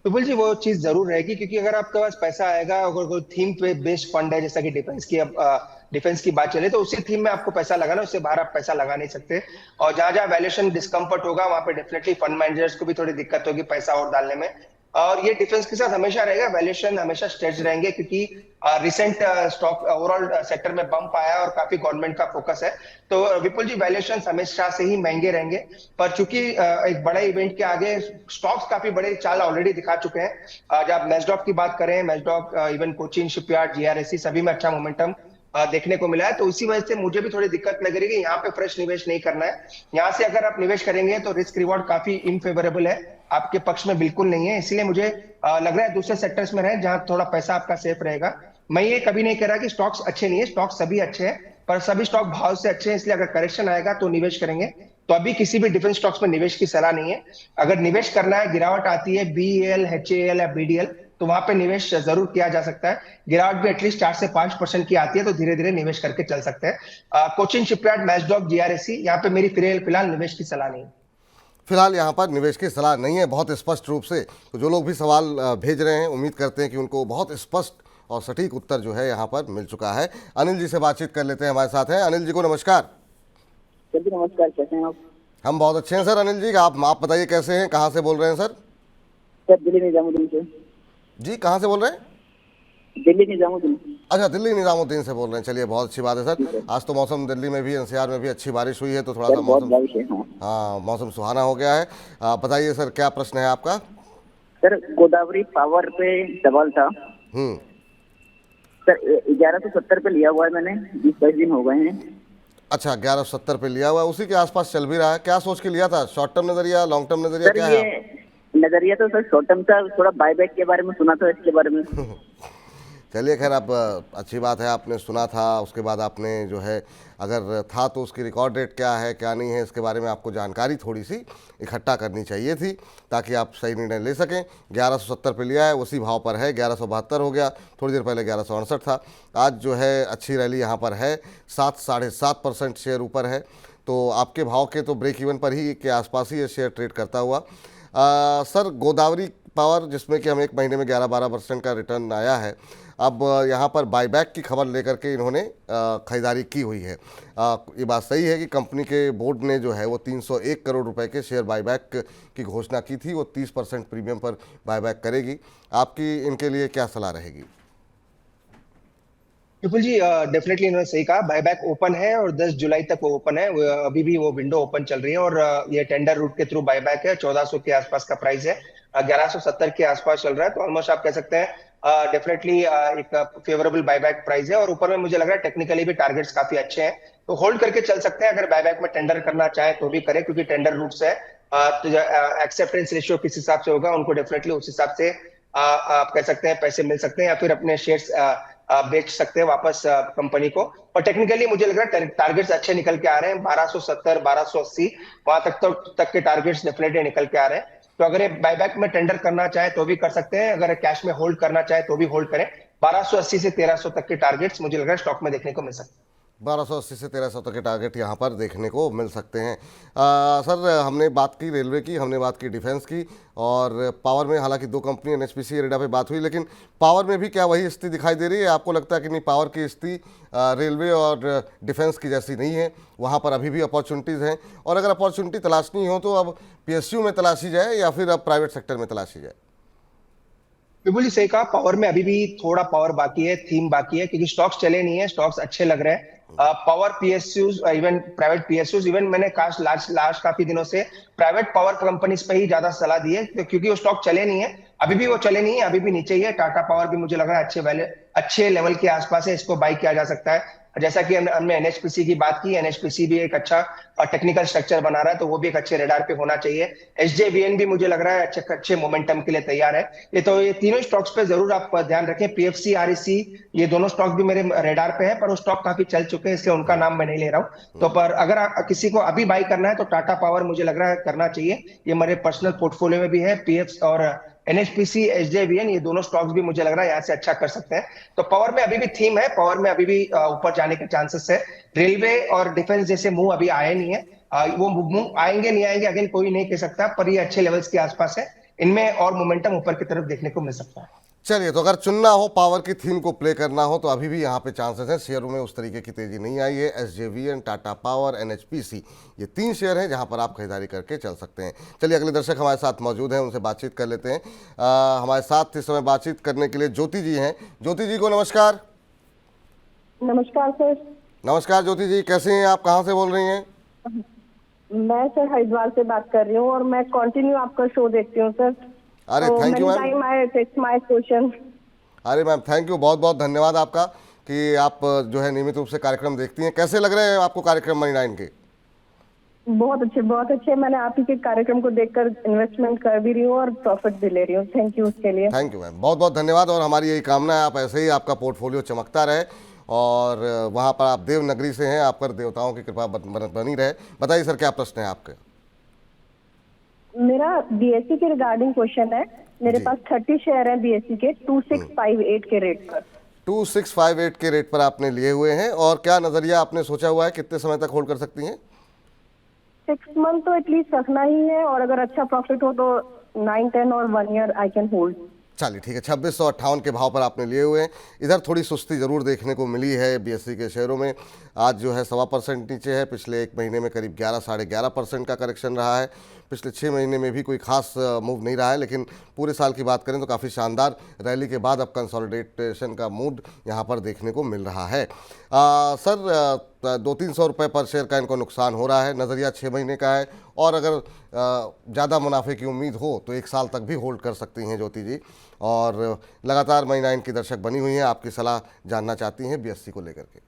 विपुल जी, वो चीज जरूर रहेगी, क्योंकि अगर आपके पास पैसा आएगा, अगर कोई थीम पे बेस्ड फंड है जैसा कि डिफेंस की बात चले, तो उसी थीम में आपको पैसा लगाना, उससे बाहर आप पैसा लगा नहीं सकते। और जहां जहां वैल्यूएशन डिस्कम्फर्ट होगा वहां पे डेफिनेटली फंड मैनेजर्स को भी थोड़ी दिक्कत होगी पैसा और डालने में। और ये डिफेंस के साथ हमेशा रहेगा, वैल्यूएशन हमेशा स्ट्रेच रहेंगे, क्योंकि रिसेंट स्टॉक ओवरऑल सेक्टर में बम्प आया और काफी गवर्नमेंट का फोकस है। तो विपुल जी, वैल्यूएशन हमेशा से ही महंगे रहेंगे, पर चूंकि एक बड़े इवेंट के आगे स्टॉक्स काफी बड़े चाल ऑलरेडी दिखा चुके हैं। जब मैचडॉक की बात करें, मैचडॉक, इवन कोचिन शिपयार्ड, GRSC सभी में अच्छा मोमेंटम देखने को मिला है। तो उसी वजह से मुझे भी थोड़ी दिक्कत लग रही है कि यहाँ पे फ्रेश निवेश नहीं करना है। यहाँ से अगर आप निवेश करेंगे तो रिस्क रिवॉर्ड काफी इनफेवरेबल है, आपके पक्ष में बिल्कुल नहीं है। इसलिए मुझे लग रहा है दूसरे सेक्टर्स में रहे जहां थोड़ा पैसा आपका सेफ रहेगा। मैं ये कभी नहीं कह रहा कि स्टॉक्स अच्छे नहीं है, स्टॉक्स सभी अच्छे हैं, पर सभी स्टॉक भाव से अच्छे हैं, इसलिए अगर करेक्शन आएगा तो निवेश करेंगे। तो अभी किसी भी डिफेंस स्टॉक्स में निवेश की सलाह नहीं है। अगर निवेश करना है, गिरावट आती है BEL, HAL या BDL, तो वहां पे निवेश जरूर किया जा सकता है। गिरावट भी एटलीस्ट 4 से 5% की आती है, तो धीरे धीरे निवेश करके चल सकते हैं। कोचिन शिपयार्ड, मैचडॉक, GRSC यहाँ पे मेरी फिलहाल निवेश की सलाह नहीं है। फिलहाल यहाँ पर निवेश की सलाह नहीं है, बहुत स्पष्ट रूप से। तो जो लोग भी सवाल भेज रहे हैं, उम्मीद करते हैं कि उनको बहुत स्पष्ट और सटीक उत्तर जो है यहाँ पर मिल चुका है। अनिल जी से बातचीत कर लेते हैं, हमारे साथ हैं। अनिल जी को नमस्कार। सर जी नमस्कार, कैसे हैं आप? हम बहुत अच्छे हैं सर। अनिल जी, आप बताइए कैसे हैं, कहाँ से बोल रहे हैं सर? सर दिल्ली निजामुद्दीन से। जी, कहाँ से बोल रहे हैं? दिल्ली निजामुद्दीन। अच्छा, दिल्ली निजामुद्दीन से बोल रहे हैं। चलिए, बहुत अच्छी बात है सर। आज तो मौसम दिल्ली में भी, एनसीआर में भी अच्छी बारिश हुई है, तो थोड़ा सर सा बहुत मौसम, बारिश है। हाँ हाँ, मौसम सुहाना हो गया है। बताइए सर, क्या प्रश्न है आपका? सर, गोदावरी पावर पे डबल था हम्म। सर, 1170 पे लिया हुआ है मैंने, 20-22 दिन हो गए हैं। अच्छा, 1170 पे लिया हुआ है, उसी के आसपास चल भी रहा है। क्या सोच के लिया था? शॉर्ट टर्म नजरिया, लॉन्ग टर्म नजरिया, सर क्या ये है? नजरिया तो सर शॉर्ट टर्म था, थोड़ा बायबैक के बारे में सुना था, इसके बारे में। चलिए, खैर, आप अच्छी बात है, आपने सुना था, उसके बाद आपने जो है, अगर था तो उसकी रिकॉर्ड डेट क्या है, क्या नहीं है, इसके बारे में आपको जानकारी थोड़ी सी इकट्ठा करनी चाहिए थी, ताकि आप सही निर्णय ले सकें। 1170 पे लिया है, उसी भाव पर है। 1172 हो गया, थोड़ी देर पहले 1168 था। आज जो है अच्छी रैली यहाँ पर है, 7-7.5% शेयर ऊपर है। तो आपके भाव के तो ब्रेक इवन पर ही के आसपास ही ये शेयर ट्रेड करता हुआ। सर, गोदावरी पावर, जिसमें कि हम एक महीने में 11-12% का रिटर्न आया है, अब यहाँ पर बाईबैक की खबर लेकर के इन्होंने खरीदारी की हुई है। ये बात सही है कि कंपनी के बोर्ड ने जो है वो 301 करोड़ रुपए के शेयर बाईबैक की घोषणा की थी। वो 30% प्रीमियम पर बाईबैक करेगी। आपकी इनके लिए क्या सलाह रहेगी? विपुल जी, डेफिनेटली इन्होंने सही कहा। बायबैक ओपन है और 10 जुलाई तक वो ओपन है। अभी भी वो विंडो ओपन चल रही है और ये टेंडर रूट के थ्रू बायबैक है। 1400 के आसपास का प्राइस है, 1170 के आसपास चल रहा है। तो ऑलमोस्ट आप कह सकते हैं डेफिनेटली एक फेवरेबल बायबैक प्राइस है। और ऊपर में मुझे लग रहा है टेक्निकली भी टारगेट्स काफी अच्छे हैं, तो होल्ड करके चल सकते हैं। अगर बायबैक में टेंडर करना चाहे तो भी करें, क्योंकि टेंडर रूट से तो एक्सेप्टेंस रेशियो किस हिसाब से होगा, उनको डेफिनेटली उस हिसाब से आप कह सकते हैं पैसे मिल सकते हैं, या फिर अपने शेयर्स बेच सकते हैं वापस कंपनी को। और टेक्निकली मुझे लग रहा है टारगेट्स अच्छे निकल के आ रहे हैं। 1270, 1280 वहां तक के टारगेट्स डेफिनेटली निकल के आ रहे हैं। तो अगर ये बायबैक में टेंडर करना चाहे तो भी कर सकते हैं, अगर कैश में होल्ड करना चाहे तो भी होल्ड करें। 1280 से 1300 तक के टारगेट्स मुझे लग रहा है स्टॉक में देखने को मिल सकते हैं। 1280 से 1300 तक के टारगेट यहाँ पर देखने को मिल सकते हैं। सर, हमने बात की रेलवे की, हमने बात की डिफेंस की, और पावर में हालांकि दो कंपनी एनएचपीसी इरेडा पे बात हुई, लेकिन पावर में भी क्या वही स्थिति दिखाई दे रही है? आपको लगता है कि नहीं, पावर की स्थिति रेलवे और डिफेंस की जैसी नहीं है? वहाँ पर अभी भी अपॉर्चुनिटीज़ हैं, और अगर अपॉर्चुनिटी तलाशनी हो तो अब पीएसयू में तलाशी जाए या फिर अब प्राइवेट सेक्टर में तलाशी जाए? विपुल जी सही कहा, पावर में अभी भी थोड़ा पावर बाकी है, थीम बाकी है, क्योंकि स्टॉक्स चले नहीं है, स्टॉक्स अच्छे लग रहे हैं। Power PSUs, even private PSUs, even मैंने लास्ट काफी दिनों से प्राइवेट पावर कंपनीज पे ही ज्यादा सलाह दी है, क्योंकि वो स्टॉक चले नहीं है। अभी भी वो चले नहीं है, अभी भी नीचे ही है। टाटा पावर भी मुझे लग रहा है अच्छे लेवल के आसपास है, इसको बाई किया जा सकता है। जैसा कि हमने एनएचपीसी की बात की, एनएचपीसी भी एक अच्छा टेक्निकल स्ट्रक्चर बना रहा है, तो वो भी एक अच्छे रेडार पे होना चाहिए। एसजेवीएन भी मुझे लग रहा है अच्छे मोमेंटम के लिए तैयार है। ये तीनों स्टॉक्स पे जरूर आप ध्यान रखें। पीएफसी, आरईसी, ये दोनों स्टॉक भी मेरे रेडार पे है, पर वो स्टॉक काफी चल चुके हैं, इसलिए उनका नाम मैं नहीं ले रहा हूँ। तो पर अगर किसी को अभी बाई करना है तो टाटा पावर मुझे लग रहा है करना चाहिए। ये मेरे पर्सनल पोर्टफोलियो में भी है। पीएफ और एनएचपीसी, एसजेवीएन, ये दोनों स्टॉक्स भी मुझे लग रहा है यहाँ से अच्छा कर सकते हैं। तो पावर में अभी भी थीम है, पावर में अभी भी ऊपर जाने के चांसेस है। रेलवे और डिफेंस जैसे मूव अभी आए नहीं है, वो मूव आएंगे नहीं आएंगे अगेन कोई नहीं कह सकता, पर ये अच्छे लेवल्स के आसपास है। इनमें और मोमेंटम ऊपर की तरफ देखने को मिल सकता है। चलिए, तो अगर चुनना हो, पावर की थीम को प्ले करना हो, तो अभी भी यहाँ पे चांसेस हैं। शेयरों में उस तरीके की तेजी नहीं आई है। एसजेवीएन, टाटा पावर, एनएचपीसी, ये 3 शेयर हैं जहाँ पर आप खरीदारी करके चल सकते हैं। चलिए, अगले दर्शक हमारे साथ मौजूद हैं, उनसे बातचीत कर लेते हैं। हमारे साथ इस समय बातचीत करने के लिए ज्योति जी हैं। ज्योति जी को नमस्कार। नमस्कार सर। नमस्कार ज्योति जी, कैसे हैं आप? कहाँ से बोल रही हैं? मैं सर हरिद्वार से बात कर रही हूँ और मैं कंटिन्यू आपका शो देखती हूँ सर। अरे thank you ma'am. My question. अरे मैम, थैंक यू, बहुत बहुत धन्यवाद आपका कि आप जो है नियमित रूप से कार्यक्रम देखती हैं। कैसे लग रहे हैं आपको कार्यक्रम मनी 9 के? बहुत अच्छे। मैंने आप ही के कार्यक्रम को देखकर इन्वेस्टमेंट कर भी रही हूँ और प्रॉफिट भी ले रही हूँ। थैंक यू उसके लिए। थैंक यू मैम, बहुत बहुत धन्यवाद। और हमारी यही कामना है आप ऐसे ही आपका पोर्टफोलियो चमकता रहे, और वहाँ पर आप देवनगरी से हैं, आप पर देवताओं की कृपा बनी रहे। बताइए सर, क्या प्रश्न है आपके? मेरा बीएससी के रिगार्डिंग क्वेश्चन है। मेरे पास 30 शेयर है बीएससी के 2658 के रेट पर। 2658 के रेट पर आपने लिए हुए हैं, और क्या नजरिया आपने सोचा हुआ है, कितने समय तक होल्ड कर सकती हैं? 6 मंथ तो एटलीस्ट रखना ही है, और अगर अच्छा प्रॉफिट हो तो 9, 10 और 1 ईयर आई कैन होल्ड। चलिए ठीक है, 2658 के भाव पर आपने लिए हुए हैं। इधर थोड़ी सुस्ती ज़रूर देखने को मिली है बीएससी के शेयरों में। आज जो है 1.25% नीचे है। पिछले एक महीने में करीब 11, 11.5% का करेक्शन रहा है। पिछले 6 महीने में भी कोई खास मूव नहीं रहा है, लेकिन पूरे साल की बात करें तो काफ़ी शानदार रैली के बाद अब कंसोलिडेशन का मूड यहाँ पर देखने को मिल रहा है। सर 200-300 रुपये पर शेयर का इनको नुकसान हो रहा है, नज़रिया 6 महीने का है, और अगर ज़्यादा मुनाफे की उम्मीद हो तो 1 साल तक भी होल्ड कर सकती हैं ज्योति जी, और लगातार मनी9 की दर्शक बनी हुई हैं, आपकी सलाह जानना चाहती हैं BSC को लेकर के।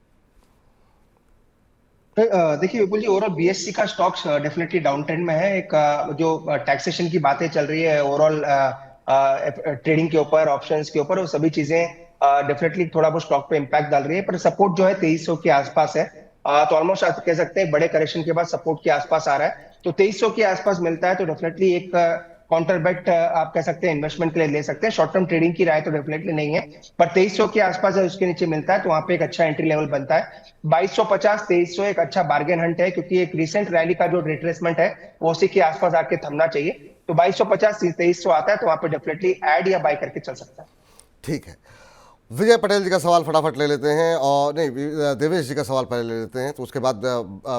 देखिए विपुल जी, ओवरऑल बीएससी का स्टॉक्स डेफिनेटली डाउन ट्रेंड में है। एक जो टैक्सेशन की बातें चल रही है ओवरऑल ट्रेडिंग के ऊपर, ऑप्शंस के ऊपर, वो सभी चीजें डेफिनेटली थोड़ा बहुत स्टॉक पे इम्पैक्ट डाल रही है। पर सपोर्ट जो है 2300 के आसपास है, तो ऑलमोस्ट आप कह सकते हैं बड़े करेक्शन के बाद सपोर्ट के आसपास आ रहा है। तो 2300 के आसपास मिलता है तो डेफिनेटली एक काउंटर बेट आप कह सकते हैं इन्वेस्टमेंट के लिए ले सकते हैं। शॉर्ट टर्म ट्रेडिंग की राय तो डेफिनेटली नहीं है, पर 2300 के आसपास है उसके नीचे मिलता है तो वहां पे एक अच्छा एंट्री लेवल बनता है। 2250 2300 एक अच्छा बार्गेन हंट है, क्योंकि एक रिसेंट रैली का जो रिट्रेसमेंट है वो उसी के आसपास आके थमना चाहिए। तो 2250 2300 आता है तो वहां पे डेफिनेटली ऐड या बाय करके चल सकता है। ठीक है, विजय पटेल जी का सवाल फटाफट ले लेते हैं, और नहीं देवेश जी का सवाल पहले ले लेते हैं, तो उसके बाद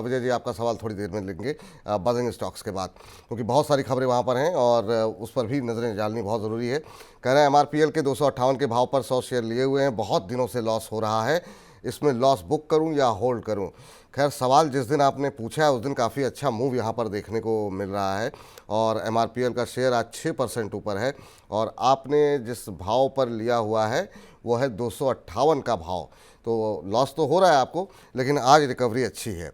विजय जी आपका सवाल थोड़ी देर में लेंगे बजिंग स्टॉक्स के बाद, क्योंकि बहुत सारी खबरें वहाँ पर हैं और उस पर भी नज़रें डालनी बहुत ज़रूरी है। कह रहे हैं MRPL के 258 के भाव पर 100 शेयर लिए हुए हैं, बहुत दिनों से लॉस हो रहा है, इसमें लॉस बुक करूं या होल्ड करूं? खैर, सवाल जिस दिन आपने पूछा है उस दिन काफ़ी अच्छा मूव यहाँ पर देखने को मिल रहा है, और MRPL का शेयर आज 6% ऊपर है, और आपने जिस भाव पर लिया हुआ है वो है 258 का भाव, तो लॉस तो हो रहा है आपको, लेकिन आज रिकवरी अच्छी है।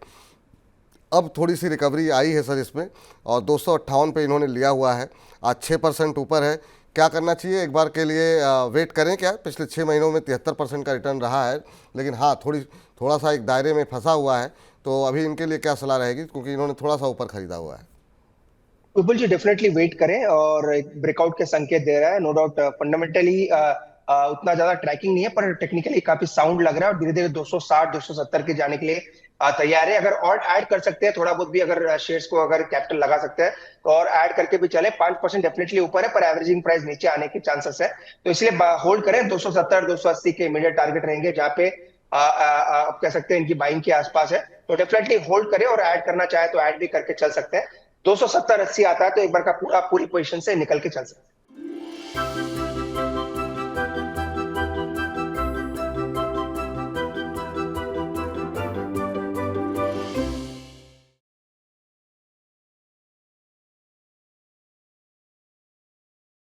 अब थोड़ी सी रिकवरी आई है सर इसमें, और 258 पे इन्होंने लिया हुआ है, आज 6% ऊपर है। क्या करना चाहिए? एक बार के लिए वेट करें क्या? पिछले 6 महीनों में 73% का रिटर्न रहा है, लेकिन हाँ थोड़ा सा एक दायरे में फंसा हुआ है, तो अभी इनके लिए क्या सलाह रहेगी, क्योंकि इन्होंने थोड़ा सा ऊपर खरीदा हुआ है? विपुल जी डेफिनेटली वेट करें, और एक ब्रेकआउट के संकेत दे रहा है, नो डाउट। फंडामेंटली उतना ज्यादा ट्रैकिंग नहीं है, पर टेक्निकली काफी साउंड लग रहा है और धीरे धीरे 260 270 के जाने के लिए तैयार है। अगर और ऐड कर सकते हैं थोड़ा बहुत भी, अगर शेयर्स को अगर कैपिटल लगा सकते हैं तो और ऐड करके भी चले। 5% डेफिनेटली ऊपर है, पर एवरेजिंग प्राइस नीचे आने के चांसेस है, तो इसलिए होल्ड करें। 270 280 के इमीडिएट टारगेट रहेंगे, जहाँ पे आप कह सकते हैं इनकी बाइंग के आसपास है, तो डेफिनेटली होल्ड करें, और ऐड करना चाहे तो ऐड भी करके चल सकते हैं। 270 80 आता है तो एक बार का पूरी पोजीशन से निकल के चल सकते हैं।